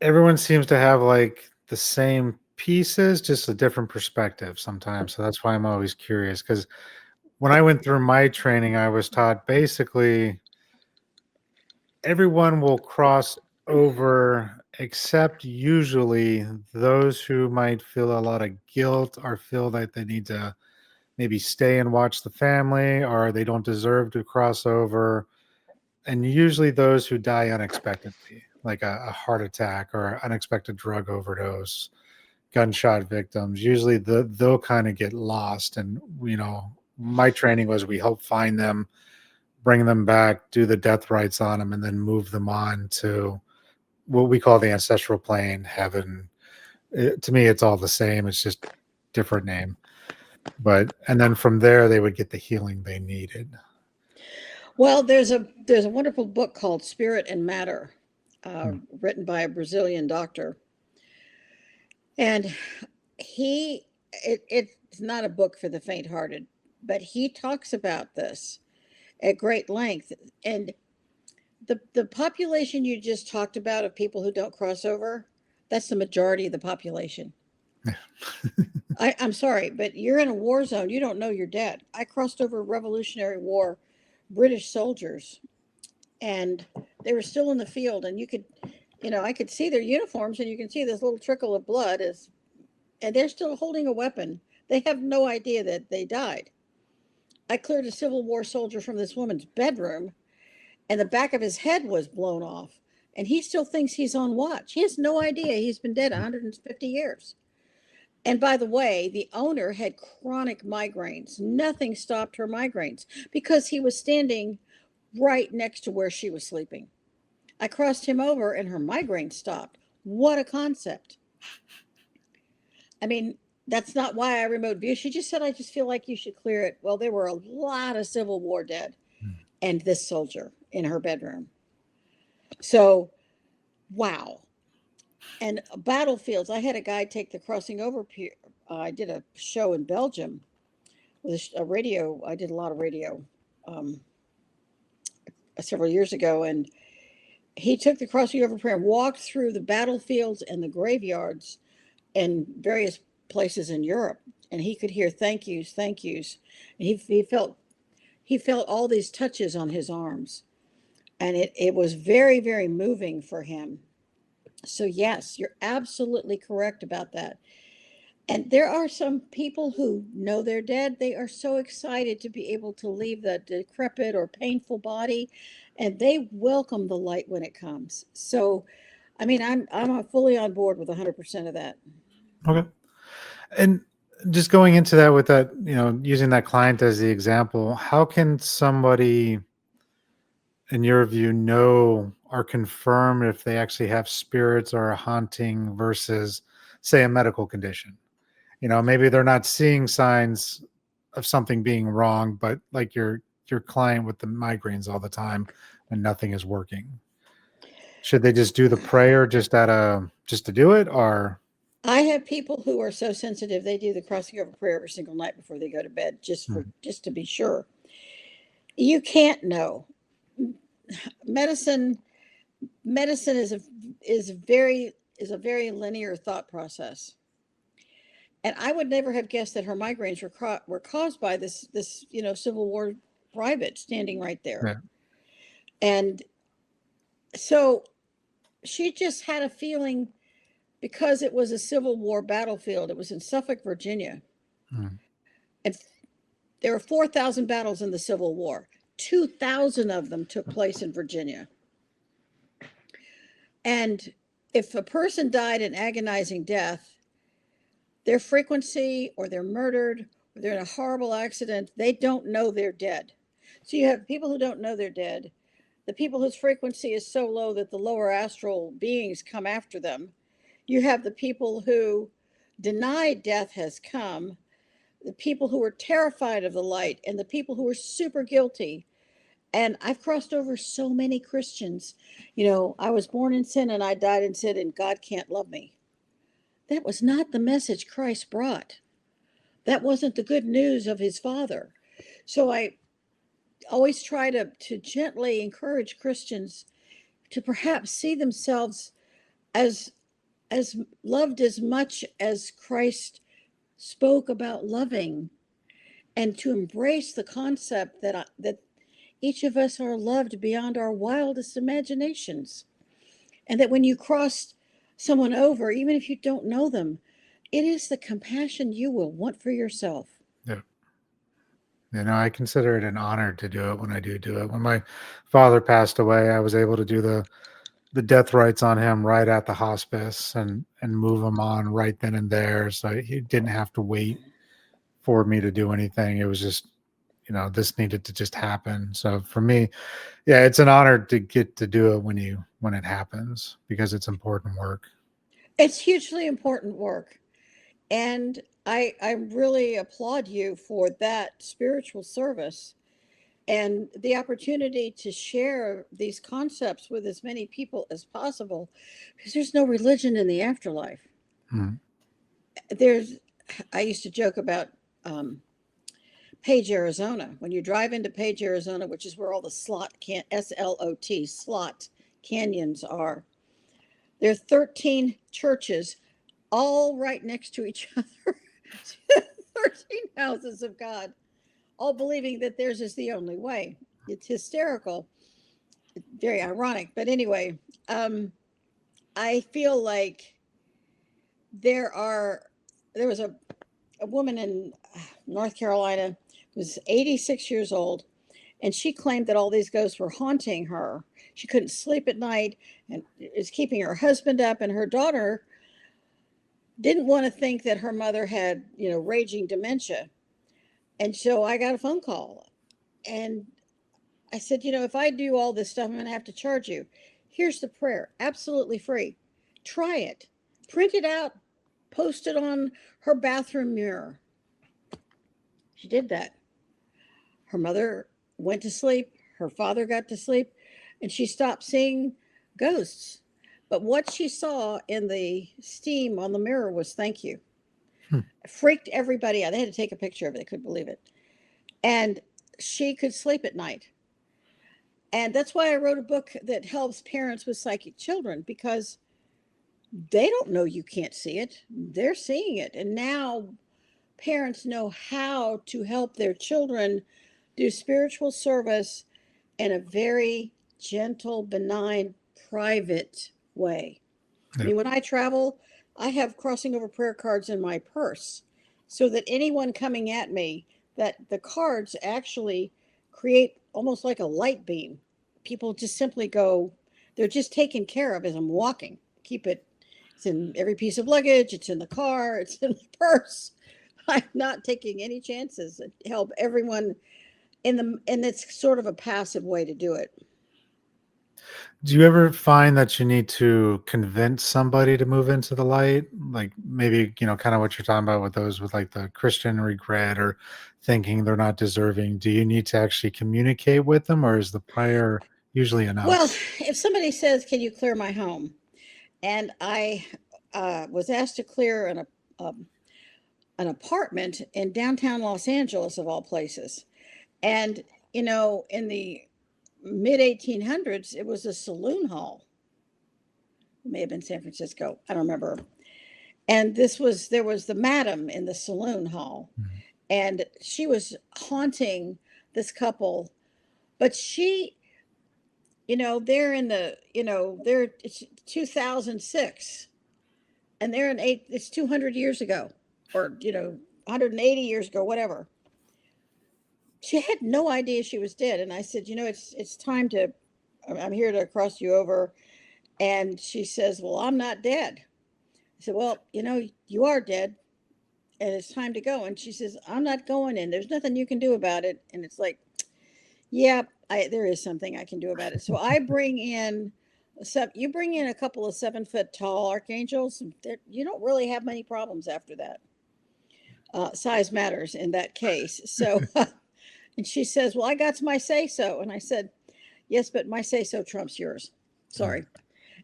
everyone seems to have like the same pieces, just a different perspective sometimes. So that's why I'm always curious. Because when I went through my training, I was taught basically everyone will cross over except usually those who might feel a lot of guilt or feel that they need to maybe stay and watch the family or they don't deserve to cross over. And usually those who die unexpectedly, like a heart attack or unexpected drug overdose, gunshot victims, usually they'll kind of get lost. And, my training was we help find them, bring them back, do the death rites on them, and then move them on to what we call the ancestral plane, heaven. To me, it's all the same. It's just different name. And then from there, they would get the healing they needed. Well, there's a wonderful book called Spirit and Matter, Hmm. written by a Brazilian doctor, and it's not a book for the faint-hearted, but he talks about this at great length. And the population you just talked about of people who don't cross over, that's the majority of the population. I'm sorry, but you're in a war zone. You don't know you're dead. I crossed over Revolutionary War British soldiers, and they were still in the field, and I could see their uniforms, and you can see this little trickle of blood and they're still holding a weapon. They have no idea that they died. I cleared a Civil War soldier from this woman's bedroom, and the back of his head was blown off, and he still thinks he's on watch. He has no idea he's been dead 150 years. And by the way, the owner had chronic migraines. Nothing stopped her migraines because he was standing right next to where she was sleeping. I crossed him over and her migraine stopped. What a concept. I mean, that's not why I remote view. She just said, I just feel like you should clear it. Well, there were a lot of Civil War dead and this soldier in her bedroom. So, wow. And battlefields, I had a guy take the crossing over. I did a show in Belgium with a radio. I did a lot of radio um, several years ago, and he took the crossing over prayer and walked through the battlefields and the graveyards in various places in Europe, and he could hear thank yous, thank yous. And he felt all these touches on his arms, and it was very, very moving for him. So yes, you're absolutely correct about that. And there are some people who know they're dead. They are so excited to be able to leave the decrepit or painful body, and they welcome the light when it comes. So, I mean, I'm fully on board with 100% of that. Okay. And just going into that with that, using that client as the example, how can somebody, in your view, know or confirm if they actually have spirits or a haunting versus, say, a medical condition? Maybe they're not seeing signs of something being wrong, but like your client with the migraines all the time when nothing is working. Should they just do the prayer just to do it, or I have people who are so sensitive they do the crossing over prayer every single night before they go to bed, Hmm. just to be sure. You can't know. Medicine medicine is a very linear thought process. And I would never have guessed that her migraines were caused by this Civil War private standing right there. Yeah. And so she just had a feeling because it was a Civil War battlefield. It was in Suffolk, Virginia. Hmm. And there were 4,000 battles in the Civil War. 2,000 of them took place in Virginia. And if a person died an agonizing death, their frequency, or they're murdered, or they're in a horrible accident, they don't know they're dead. So you have people who don't know they're dead, the people whose frequency is so low that the lower astral beings come after them. You have the people who deny death has come, the people who are terrified of the light, and the people who are super guilty. And I've crossed over so many Christians. I was born in sin and I died in sin, and God can't love me. That was not the message Christ brought. That wasn't the good news of his Father. So I always try to gently encourage Christians to perhaps see themselves as as loved as much as Christ spoke about loving, and to embrace the concept that each of us are loved beyond our wildest imaginations, and that when you cross someone over, even if you don't know them, it is the compassion you will want for yourself. Yeah. I consider it an honor to do it when I do it. When my father passed away, I was able to do the death rites on him right at the hospice and move him on right then and there. So he didn't have to wait for me to do anything. It was just, this needed to just happen. So for me, yeah, it's an honor to get to do it when it happens because it's important work. It's hugely important work. And I really applaud you for that spiritual service and the opportunity to share these concepts with as many people as possible because there's no religion in the afterlife. Mm. There's, I used to joke about Page, Arizona. When you drive into Page, Arizona, which is where all the SLOT, slot canyons are, there are 13 churches all right next to each other. 13 houses of God, all believing that theirs is the only way. It's hysterical, very ironic. But anyway, um, I feel like there are, there was a woman in North Carolina who was 86 years old, and she claimed that all these ghosts were haunting her. She couldn't sleep at night and is keeping her husband up, and her daughter didn't want to think that her mother had, raging dementia. And so I got a phone call, and I said, if I do all this stuff, I'm going to have to charge you. Here's the prayer, absolutely free. Try it. Print it out, post it on her bathroom mirror. She did that. Her mother went to sleep, her father got to sleep, and she stopped seeing ghosts. But what she saw in the steam on the mirror was thank you. Hmm. It freaked everybody out. They had to take a picture of it, they couldn't believe it. And she could sleep at night. And that's why I wrote a book that helps parents with psychic children because they don't know you can't see it. They're seeing it. And now parents know how to help their children do spiritual service in a very gentle, benign, private way. I Yeah. mean, when I travel, I have crossing over prayer cards in my purse so that anyone coming at me, that the cards actually create almost like a light beam. People just simply go, they're just taken care of as I'm walking. Keep it, it's in every piece of luggage, it's in the car, it's in the purse. I'm not taking any chances. Help everyone and it's sort of a passive way to do it. Do you ever find that you need to convince somebody to move into the light? Like maybe, kind of what you're talking about with those with like the Christian regret or thinking they're not deserving. Do you need to actually communicate with them or is the prayer usually Well, enough? if somebody says, "Can you clear my home?" and I was asked to clear um, an apartment in downtown Los Angeles, of all places, and in the mid 1800s, it was a saloon hall. It may have been San Francisco. I don't remember. And there was the madam in the saloon hall, Mhm. and she was haunting this couple, but they're in they're it's 2006 and they're in it's 200 years ago or 180 years ago, whatever. She had no idea she was dead, and I said, it's time to, I'm here to cross you over. And she says, well, I'm not dead. I said, well, you are dead, and it's time to go. And she says, I'm not going in, there's nothing you can do about it. And it's like, yeah, there is something I can do about it. So I bring in you bring in a couple of 7 foot tall archangels. You don't really have many problems after that. Size matters in that case. So, and she says, "Well, I got my say so," and I said, "Yes, but my say so trumps yours." Mm. Sorry.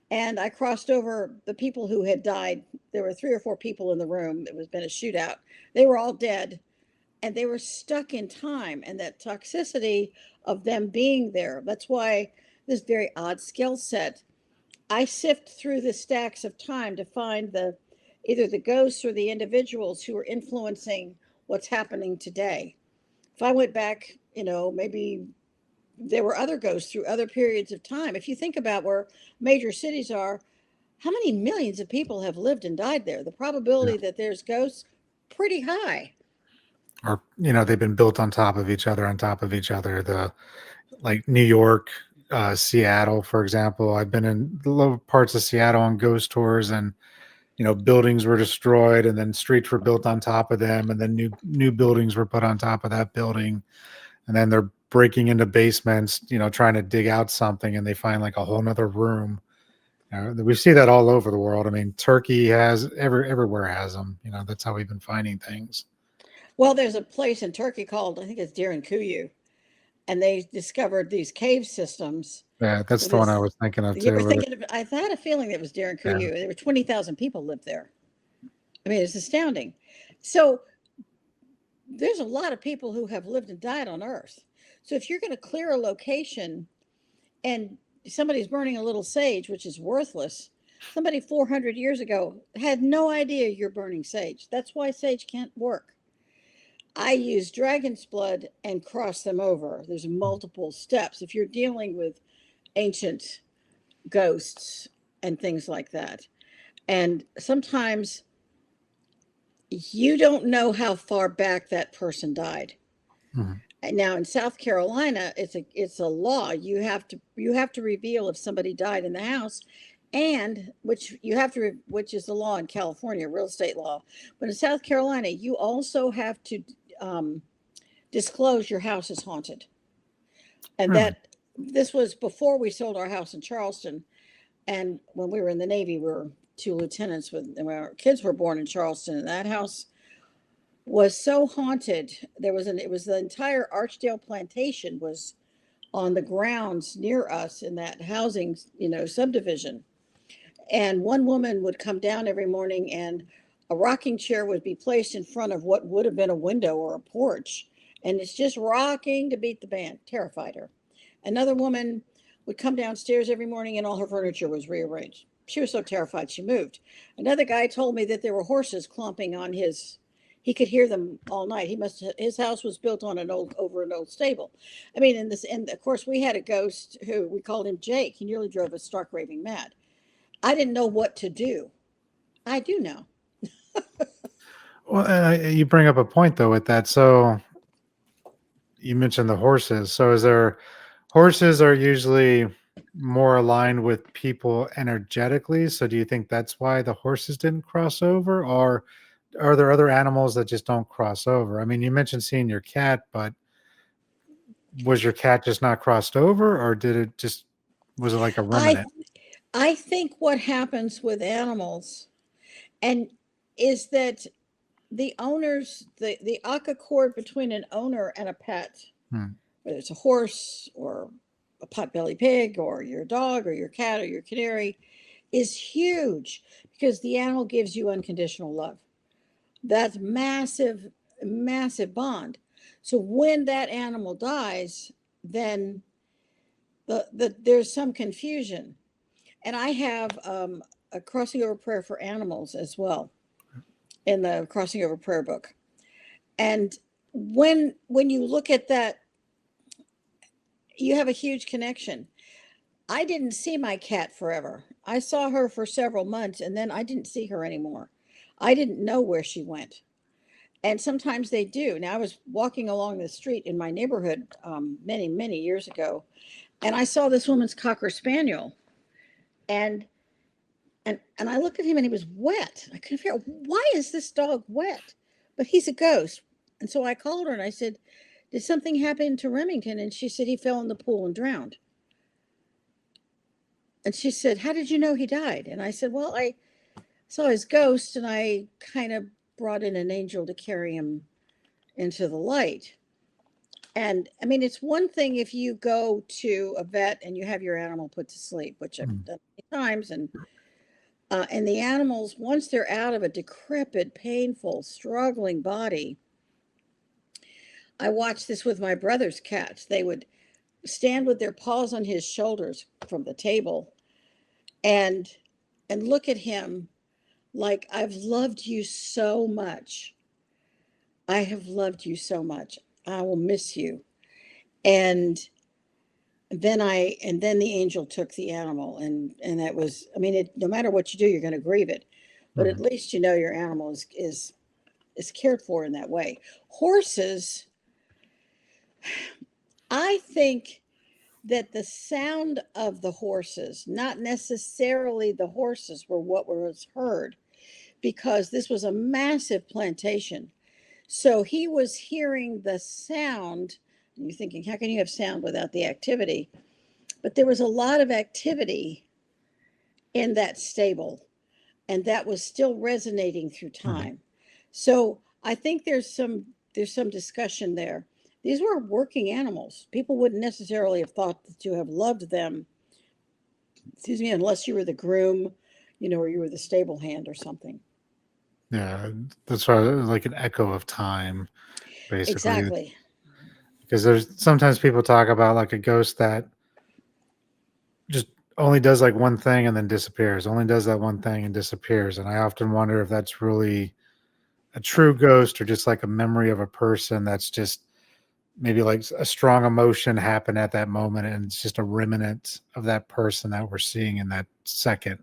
And I crossed over the people who had died. There were 3 or 4 people in the room. It was been a shootout. They were all dead, and they were stuck in time and that toxicity of them being there. That's why this very odd skill set. I sift through the stacks of time to find the either the ghosts or the individuals who are influencing what's happening today. If I went back, maybe there were other ghosts through other periods of time. If you think about where major cities are, how many millions of people have lived and died there? The Yeah. probability that there's ghosts, pretty high. Or, they've been built on top of each other, on top of each other. The like New York, Seattle, for example. I've been in the low parts of Seattle on ghost tours, and buildings were destroyed, and then streets were built on top of them, and then new buildings were put on top of that building, and then they're breaking into basements, trying to dig out something, and they find like a whole nother room. We see that all over the world. I mean, Turkey has everywhere has them. That's how we've been finding things. Well, there's a place in Turkey called, I think it's Kuyu, and they discovered these cave systems Yeah, that's with the one I this. was thinking of You were too. thinking of, I had a feeling that was Yeah. Kuyu. There were 20,000 people lived there. I mean, it's astounding. So there's a lot of people who have lived and died on Earth. So if you're going to clear a location and somebody's burning a little sage, which is worthless, somebody 400 years ago had no idea you're burning sage. That's why sage can't work. I use dragon's blood and cross them over. There's multiple steps. If you're dealing with ancient ghosts and things like that. And sometimes you don't know how far back that person died. Mhm. Now in South Carolina, it's a law. You have to reveal if somebody died in the house, and which is the law in California, real estate law. But in South Carolina, you also have to um, disclose your house is haunted. And Really? that this was before we sold our house in Charleston. And when we were in the Navy, we were two lieutenants when our kids were born in Charleston. And that house was so haunted. It was the entire Archdale plantation was on the grounds near us in that housing, subdivision. And one woman would come down every morning, and a rocking chair would be placed in front of what would have been a window or a porch. And it's just rocking to beat the band. Terrified her. Another woman would come downstairs every morning, and all her furniture was rearranged. She was so terrified she moved. Another guy told me that there were horses clomping on his. He could hear them all night. His house was built on an old stable. I mean, and of course we had a ghost who we called him Jake. He nearly drove us stark raving mad. I didn't know what to do. I do now. Well, you bring up a point though with that. So you mentioned the horses. So is there horses are usually more aligned with people energetically? So do you think that's why the horses didn't cross over, or are there other animals that just don't cross over? I mean, you mentioned seeing your cat, but was your cat just not crossed over, or did it just was it like a I remnant? I think what happens with animals and is that the aka cord between an owner and a pet, Hmm. whether it's a horse or a potbelly pig or your dog or your cat or your canary, is huge because the animal gives you unconditional love. That's massive, massive bond. So when that animal dies, then there's some confusion. And I have a crossing over prayer for animals as well in the crossing over prayer book. And when you look at that, you have a huge connection. I didn't see my cat forever. I saw her for several months, and then I didn't see her anymore. I didn't know where she went. And sometimes they do. Now, I was walking along the street in my neighborhood many, many years ago, and I saw this woman's Cocker Spaniel. And and I looked at him and he was wet. I couldn't figure out why is this dog wet? But he's a ghost. And so I called her and I said, "Did something happen to Remington?" And she said he fell in the pool and drowned. And she said, "How did you know he died?" And I said, "Well, I saw his ghost and I kind of brought in an angel to carry him into the light." And I mean, it's one thing if you go to a vet and you have your animal put to sleep, which I've Hmm. done many times, and the animals, once they're out of a decrepit, painful, struggling body, I watched this with my brother's cats. They would stand with their paws on his shoulders from the table and look at him like, "I've loved you so much. I have loved you so much. I will miss you." And then the angel took the animal, and that was, I mean, no matter what you do, you're going to grieve it, but at Mhm. least you know your animal is cared for in that way. Horses, I think that the sound of the horses, not necessarily the horses, were what was heard, because this was a massive plantation. So he was hearing the sound. And you're thinking, how can you have sound without the activity? But there was a lot of activity in that stable, and that was still resonating through Mhm. time. So I think there's some discussion there. These were working animals. People wouldn't necessarily have thought to have loved them, excuse me, unless you were the groom, or you were the stable hand or something. Yeah, that's why like an echo of time, basically. Exactly. Because there's sometimes people talk about like a ghost that just only does like one thing and then disappears, only does that one thing and disappears. And I often wonder if that's really a true ghost or just like a memory of a person that's just maybe like a strong emotion happened at that moment and it's just a remnant of that person that we're seeing in that second.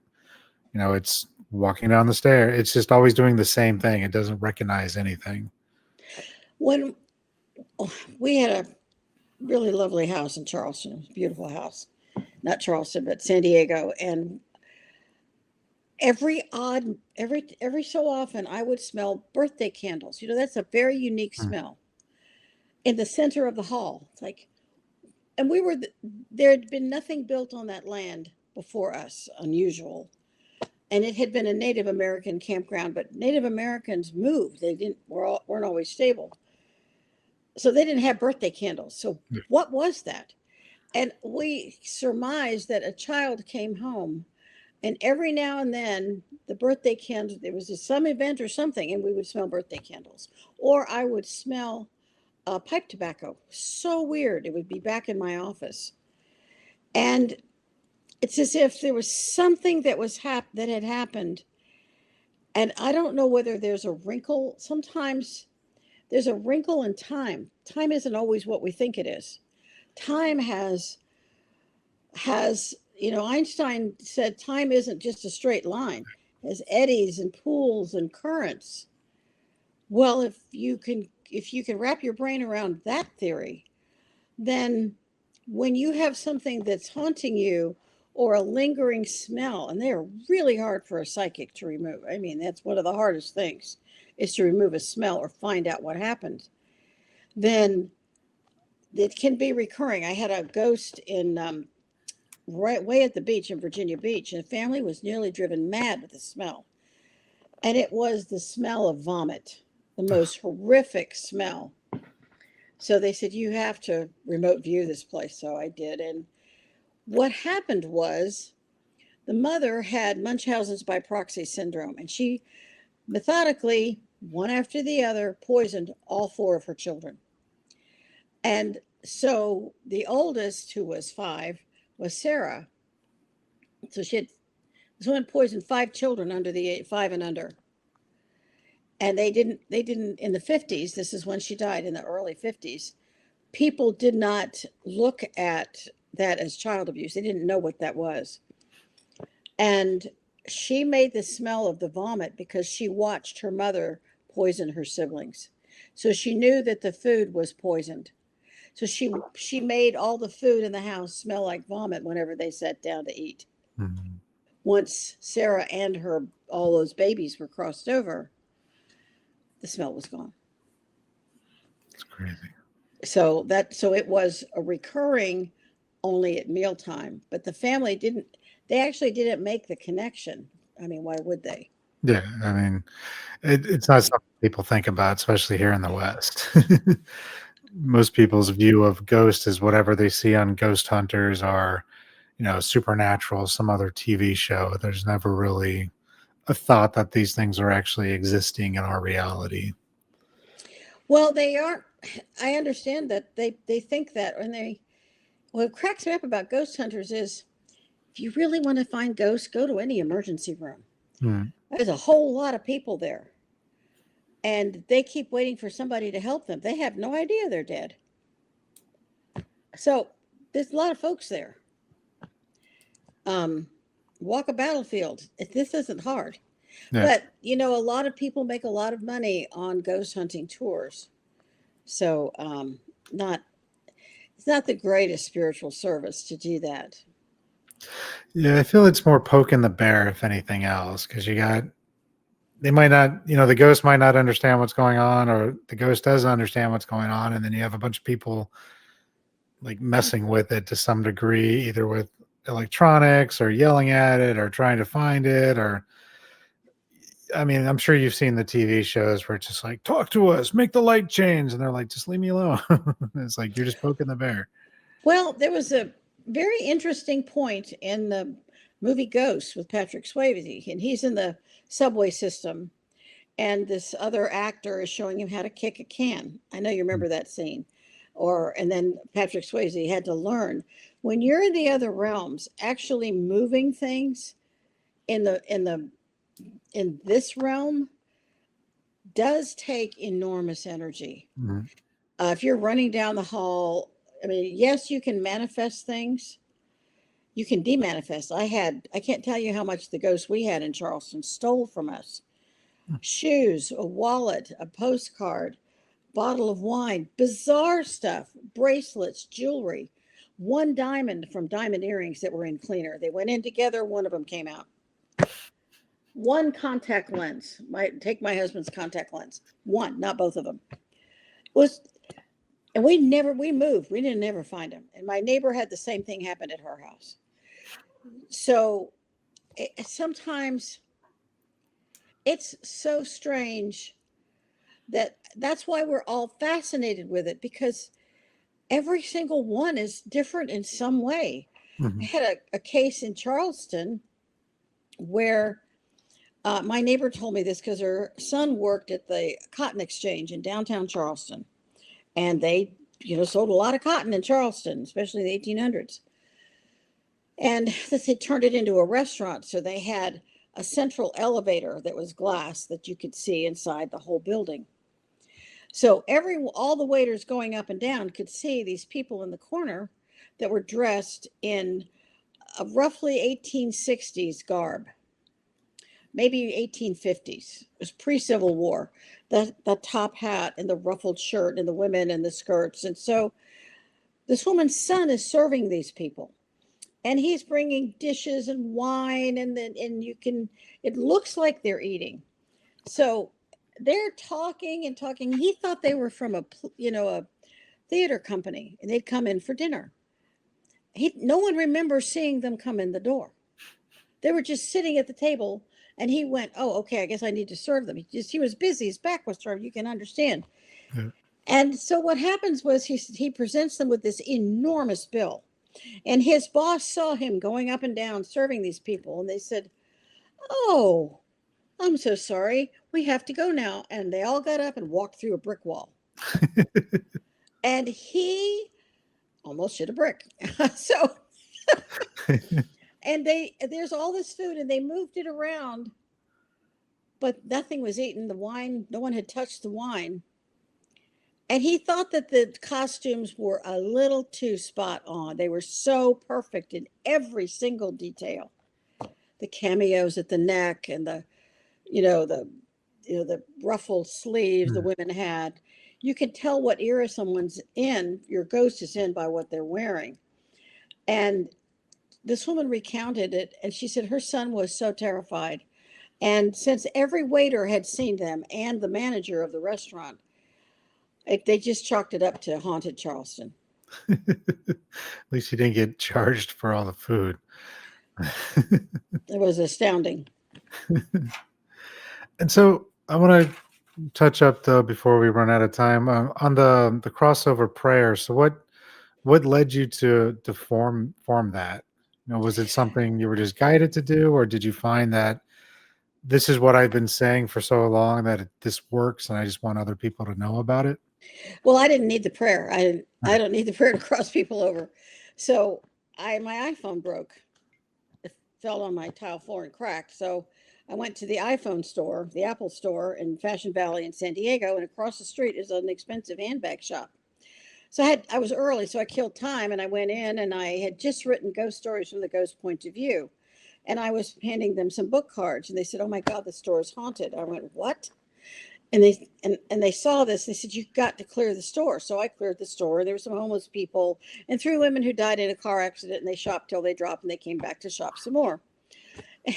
It's walking down the stair. It's just always doing the same thing. It doesn't recognize anything. When we had a really lovely house in Charleston, it was a beautiful house, not Charleston, but San Diego, and every so often I would smell birthday candles. That's a very unique Mm. smell in the center of the hall. It's like, and there had been nothing built on that land before us unusual, and it had been a Native American campground, but Native Americans moved. They didn't weren't always stable, so they didn't have birthday candles. So Yeah. what was that? And we surmised that a child came home, and every now and then the birthday candle, there was some event or something, and we would smell birthday candles, or I would smell pipe tobacco. So weird. It would be back in my office, and it's as if there was something that had happened. And I don't know whether there's a wrinkle. Sometimes there's a wrinkle in time. Time isn't always what we think it is. Time has Einstein said time isn't just a straight line. It has eddies and pools and currents. Well, if you can wrap your brain around that theory, then when you have something that's haunting you, or a lingering smell, and they are really hard for a psychic to remove. I mean, that's one of the hardest things, is to remove a smell or find out what happened. Then it can be recurring. I had a ghost in right way at the beach in Virginia Beach, and the family was nearly driven mad with the smell. And it was the smell of vomit, the most horrific smell. So they said, you have to remote view this place. So I did. And what happened was, the mother had Munchausen's by proxy syndrome, and she methodically, one after the other, poisoned all four of her children. And so the oldest, who was 5, was Sarah. So this woman poisoned 5 children under the 5 and under. And they didn't in the 50s. This is when she died, in the early 50s. People did not look at that as child abuse. They didn't know what that was. And she made the smell of the vomit because she watched her mother poison her siblings. So she knew that the food was poisoned. So she made all the food in the house smell like vomit whenever they sat down to eat. Mhm. Once Sarah and her all those babies were crossed over, the smell was gone. It's crazy. So it was a recurring only at mealtime, but the family didn't. They actually didn't make the connection. I mean, why would they? Yeah, I mean, it's not something people think about, especially here in the West. Most people's view of ghosts is whatever they see on Ghost Hunters or, Supernatural, some other TV show. There's never really a thought that these things are actually existing in our reality. Well, they aren't. I understand that they think that, and they. What cracks me up about ghost hunters is, if you really want to find ghosts, go to any emergency room. Mm. There's a whole lot of people there, and they keep waiting for somebody to help them. They have no idea they're dead. So There's a lot of folks there. Um, walk a battlefield. This isn't hard. Yeah. But, a lot of people make a lot of money on ghost hunting tours. So, not it's not the greatest spiritual service to do that. Yeah, I feel it's more poking the bear if anything else, because they might not, the ghost might not understand what's going on, or the ghost doesn't understand what's going on, and then you have a bunch of people like messing with it to some degree, either with electronics or yelling at it or trying to find it, or I mean, I'm sure you've seen the TV shows where it's just like, talk to us, make the light change, and they're like, just leave me alone. It's like you're just poking the bear. Well, there was a very interesting point in the movie Ghost with Patrick Swayze, and he's in the subway system, and this other actor is showing him how to kick a can. I know you remember that scene. And then Patrick Swayze had to learn when you're in the other realms, actually moving things in this realm does take enormous energy. Mhm. If you're running down the hall, I mean, yes, you can manifest things. You can demanifest. I can't tell you how much the ghost we had in Charleston stole from us: shoes, a wallet, a postcard, bottle of wine, bizarre stuff, bracelets, jewelry, one diamond from diamond earrings that were in cleaner. They went in together, one of them came out. One contact lens, take my husband's contact lens. One, not both of them. Was and we moved. We didn't ever find him. And my neighbor had the same thing happen at her house. So sometimes it's so strange that's why we're all fascinated with it, because every single one is different in some way. I Mhm. had a case in Charleston where my neighbor told me this because her son worked at the cotton exchange in downtown Charleston, and they sold a lot of cotton in Charleston, especially in the 1800s. And they turned it into a restaurant, so they had a central elevator that was glass that you could see inside the whole building. So all the waiters going up and down could see these people in the corner that were dressed in a roughly 1860s garb, maybe 1850s. It was pre-Civil War. The top hat and the ruffled shirt, and the women and the skirts. And so this woman's son is serving these people, and he's bringing dishes and wine, and you can it looks like they're eating. So they're talking and talking. He thought they were from a theater company, and they'd come in for dinner. No one remembers seeing them come in the door. They were just sitting at the table, and he went, "Oh, okay, I guess I need to serve them." He was busy. His back was turned. You can understand. Yeah. And so what happens was he presents them with this enormous bill, and his boss saw him going up and down serving these people, and they said, "Oh, I'm so sorry. We have to go now." And they all got up and walked through a brick wall. And he almost hit a brick. So, and there's all this food, and they moved it around, but nothing was eaten. The wine, no one had touched the wine. And he thought that the costumes were a little too spot on. They were so perfect in every single detail. The cameos at the neck, and you know, the the ruffled sleeves the Mm. women had. You can tell what era someone's in, your ghost is in, by what they're wearing. And this woman recounted it, and she said her son was so terrified. And since every waiter had seen them and the manager of the restaurant, they just chalked it up to haunted Charleston. At least you didn't get charged for all the food. It was astounding. And so I want to touch up though before we run out of time on the crossover prayer. So what led you to form that? Was it something you were just guided to do, or did you find that this is what I've been saying for so long that this works, and I just want other people to know about it? Well, I didn't need the prayer. I Right. don't need the prayer to cross people over. So my iPhone broke. It fell on my tile floor and cracked. So I went to the iPhone store, the Apple store in Fashion Valley in San Diego, and across the street is an expensive handbag shop. So I was early, so I killed time and I went in and I had just written ghost stories from the ghost point of view. And I was handing them some book cards and they said, "Oh my God, the store is haunted." I went, "What?" And they saw this. They said, "You've got to clear the store." So I cleared the store. There were some homeless people and three women who died in a car accident, and they shopped till they dropped, and they came back to shop some more.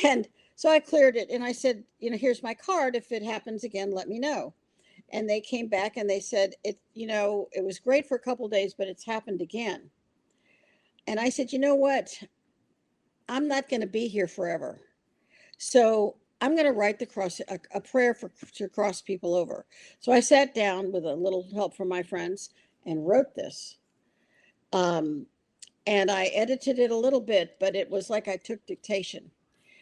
And so I cleared it, and I said, "Here's my card. If it happens again, let me know." And they came back and they said, "It was great for a couple of days, but it's happened again." And I said, "You know what? I'm not going to be here forever. So I'm going to write a prayer to cross people over." So I sat down with a little help from my friends and wrote this. Um, and I edited it a little bit, but it was like I took dictation.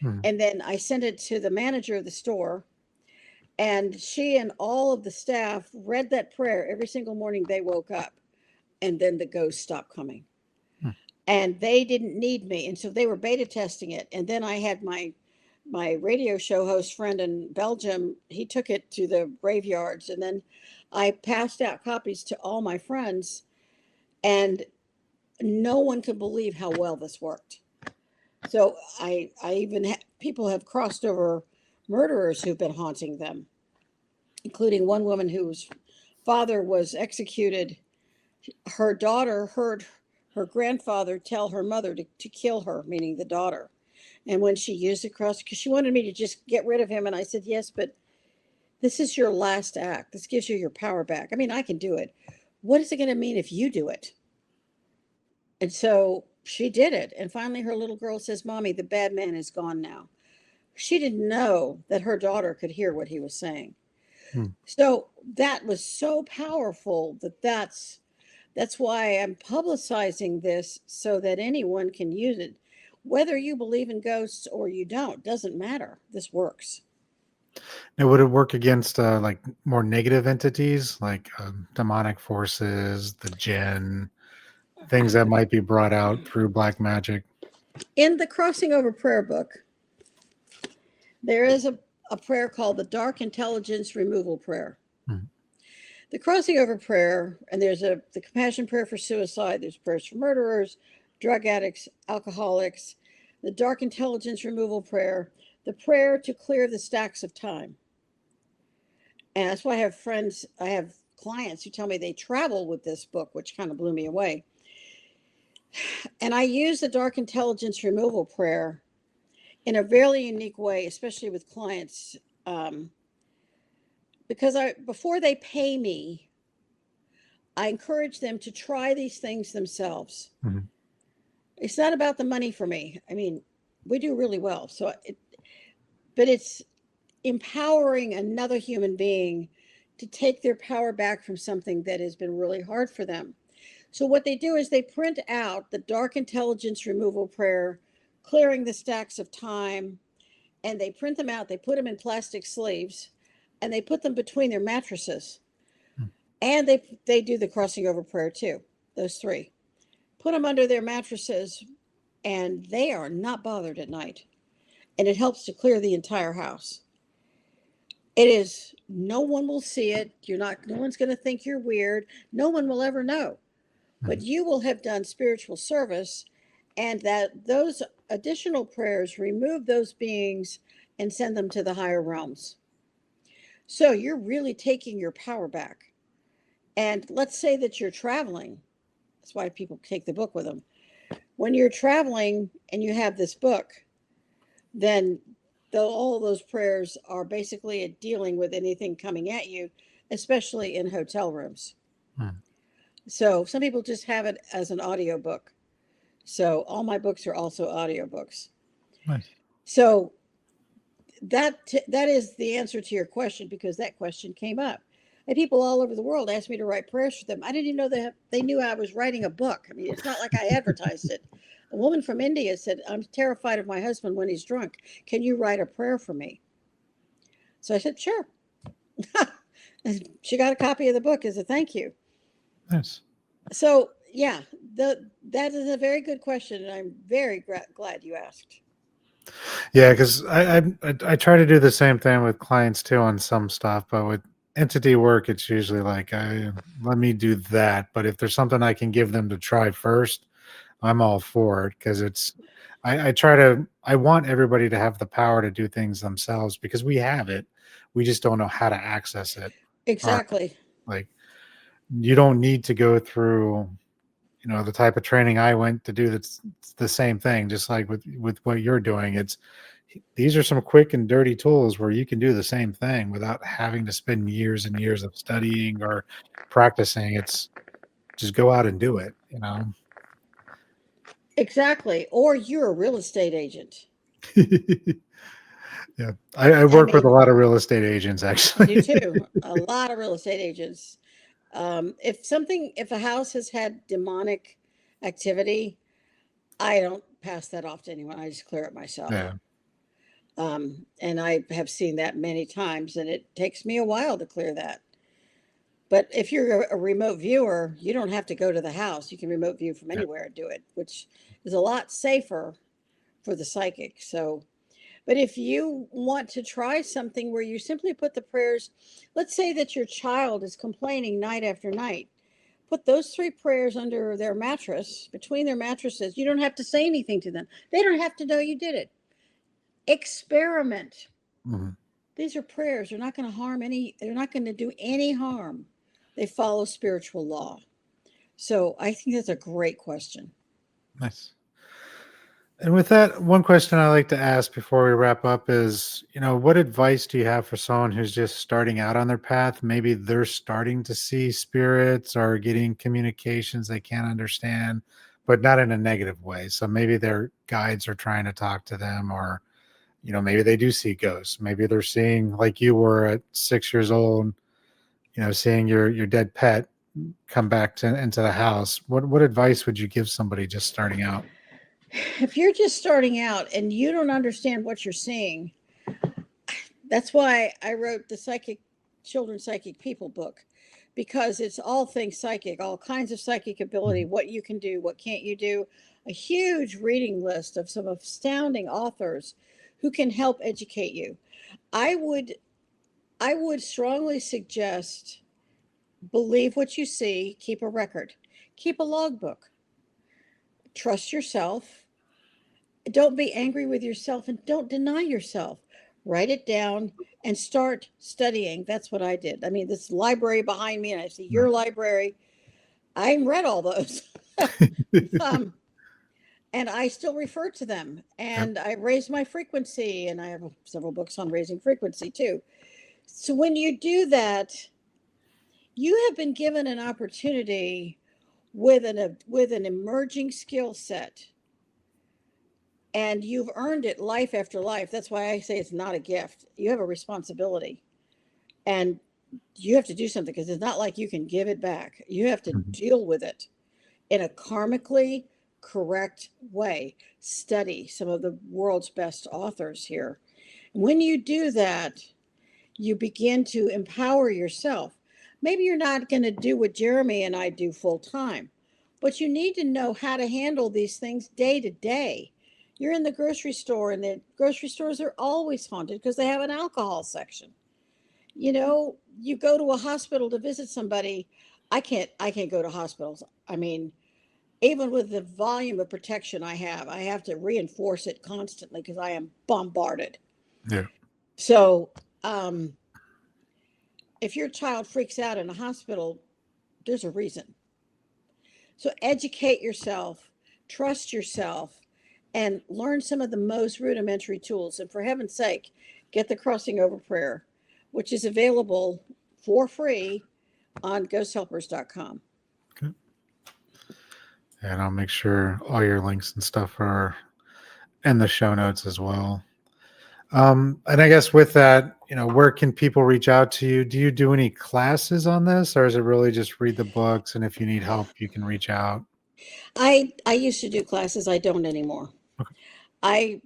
Hmm. And then I sent it to the manager of the store, and she and all of the staff read that prayer every single morning they woke up. And then the ghosts stopped coming. Hmm. And they didn't need me. And so they were beta testing it. And then I had my radio show host friend in Belgium, he took it to the graveyards, and then I passed out copies to all my friends, and no one could believe how well this worked. So I even people have crossed over murderers who've been haunting them, including one woman whose father was executed. Her daughter heard her grandfather tell her mother to kill her, meaning the daughter. And when she used the cross, because she wanted me to just get rid of him, and I said, "Yes, but this is your last act. This gives you your power back. I mean, I can do it. What is it going to mean if you do it?" And so she did it. And finally, her little girl says, "Mommy, the bad man is gone now." She didn't know that her daughter could hear what he was saying. Hmm. So that was so powerful that's why I'm publicizing this so that anyone can use it. Whether you believe in ghosts or you don't, doesn't matter. This works. Now, would it work against like more negative entities, like demonic forces, the jinn, things that might be brought out through black magic? In the Crossing Over Prayer book, there is a prayer called the Dark Intelligence Removal Prayer. Hmm. The Crossing Over Prayer, and there's the Compassion Prayer for suicide, there's prayers for murderers, drug addicts, alcoholics, the Dark Intelligence Removal Prayer, the prayer to clear the stacks of time. And that's why I have clients who tell me they travel with this book, which kind of blew me away. And I use the Dark Intelligence Removal Prayer in a very unique way, especially with clients, um, because before they pay me, I encourage them to try these things themselves. Hmm. It's not about the money for me. I mean, we do really well. But it's empowering another human being to take their power back from something that has been really hard for them. So what they do is they print out the Dark Intelligence Removal Prayer, clearing the stacks of time, and they print them out. They put them in plastic sleeves, and they put them between their mattresses. And they do the crossing over prayer too. Those three put them under their mattresses, and they are not bothered at night. And it helps to clear the entire house. It is no one will see it. No one's going to think you're weird. No one will ever know. But Hmm. you will have done spiritual service, and that those additional prayers remove those beings and send them to the higher realms. So you're really taking your power back. And let's say that you're traveling. That's why people take the book with them. When you're traveling and you have this book, then all those prayers are basically dealing with anything coming at you, especially in hotel rooms. Hmm. So some people just have it as an audio book. So all my books are also audiobooks. Nice. So that is the answer to your question, because that question came up. And people all over the world asked me to write prayers for them. I didn't even know that they knew I was writing a book. I mean, it's not like I advertised it. A woman from India said, "I'm terrified of my husband when he's drunk. Can you write a prayer for me?" So I said, "Sure." And she got a copy of the book as a thank you. Nice. So yeah, that is a very good question, and I'm very glad you asked. Yeah, because I try to do the same thing with clients too on some stuff, but with entity work, it's usually like, I let me do that. But if there's something I can give them to try first, I'm all for it because I try to, I want everybody to have the power to do things themselves because we have it. We just don't know how to access it. Or Exactly. like, you don't need to go through, the type of training I went to do. That's the same thing, just like with what you're doing. These are some quick and dirty tools where you can do the same thing without having to spend years and years of studying or practicing. It's just go out and do it. Exactly. Or you're a real estate agent. Yeah. I I work with a mean, lot of real estate agents I do actually. too. A lot of real estate agents. If a house has had demonic activity, I don't pass that off to anyone. I just clear it myself. Yeah. And I have seen that many times, and it takes me a while to clear that. But if you're a remote viewer, you don't have to go to the house. You can remote view from Yeah. anywhere and do it, which is a lot safer for the psychic. So, but if you want to try something where you simply put the prayers, let's say that your child is complaining night after night, put those three prayers under their mattress, between their mattresses. You don't have to say anything to them, they don't have to know you did it. Experiment. Mhm. These are prayers. They're not going to harm any, they're not going to do any harm. They follow spiritual law. So I think that's a great question. Nice. And with that, one question I like to ask before we wrap up is, what advice do you have for someone who's just starting out on their path? Maybe they're starting to see spirits or getting communications they can't understand, but not in a negative way. So maybe their guides are trying to talk to them, or, maybe they do see ghosts. Maybe they're seeing, like you were at 6 years old, seeing your dead pet come back into the house. What advice would you give somebody just starting out? If you're just starting out and you don't understand what you're seeing, that's why I wrote the psychic children's psychic people book, because it's all things psychic, all kinds of psychic ability, Mhm. what you can do, what can't you do, a huge reading list of some astounding authors who can help educate you. I would I would strongly suggest believe what you see, keep a record, keep a logbook, trust yourself, don't be angry with yourself, and don't deny yourself. Write it down and start studying. That's what I did. I mean, this library behind me, and I see Yeah. your library. I read all those. um, and I still refer to them. Yep. And I raise my frequency, and I have several books on raising frequency too. So when you do that, you have been given an opportunity with an emerging skill set, and you've earned it life after life. That's why I say it's not a gift. You have a responsibility, and you have to do something, because it's not like you can give it back. You have to Mhm. deal with it in a karmically correct way. Study some of the world's best authors here. When you do that, you begin to empower yourself. Maybe you're not going to do what Jeremy and I do full time, but you need to know how to handle these things day to day. You're in the grocery store, and the grocery stores are always haunted because they have an alcohol section. You go to a hospital to visit somebody. I can't go to hospitals. I mean, even with the volume of protection I have to reinforce it constantly because I am bombarded. Yeah. So, um, if your child freaks out in a hospital, there's a reason. So educate yourself, trust yourself, and learn some of the most rudimentary tools. And for heaven's sake, get the crossing over prayer, which is available for free on ghosthelpers.com. Okay. And I'll make sure all your links and stuff are in the show notes as well. And I guess with that, where can people reach out to you? Do you do any classes on this, or is it really just read the books, and if you need help, you can reach out? I used to do classes. I don't anymore. Okay. I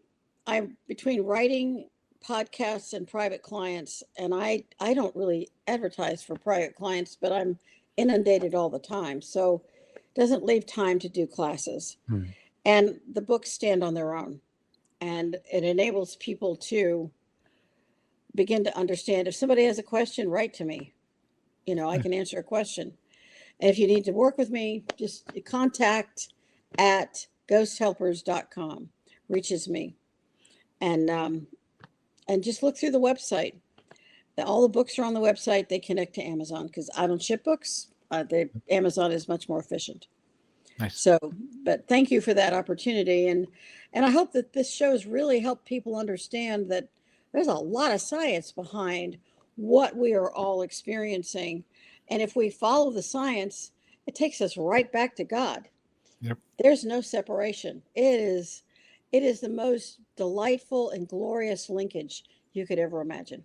I'm between writing podcasts and private clients, and I don't really advertise for private clients, but I'm inundated all the time, so it doesn't leave time to do classes. Hmm. And the books stand on their own, and it enables people to begin to understand. If somebody has a question, write to me. I can answer a question. And if you need to work with me, just contact at ghosthelpers.com reaches me. And just look through the website. All the books are on the website. They connect to Amazon because I don't ship books. Amazon is much more efficient. Nice. So, but thank you for that opportunity, and I hope that this show has really helped people understand that there's a lot of science behind what we are all experiencing, and if we follow the science, it takes us right back to God. Yep. There's no separation. It is the most delightful and glorious linkage you could ever imagine.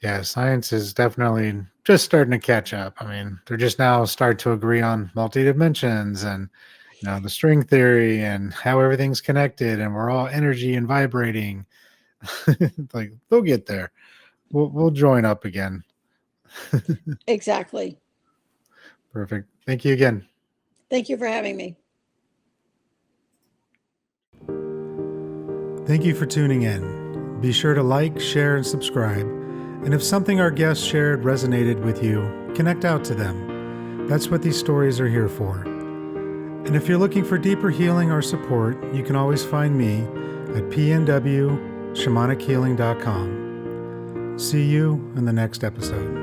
Yeah, science is definitely just starting to catch up. I mean, they're just now start to agree on multi-dimensions and the string theory and how everything's connected and we're all energy and vibrating. Like they'll get there. We'll join up again. Exactly. Perfect. Thank you again. Thank you for having me. Thank you for tuning in. Be sure to like, share, and subscribe. And if something our guests shared resonated with you, connect out to them. That's what these stories are here for. And if you're looking for deeper healing or support, you can always find me at pnwshamanichealing.com. See you in the next episode.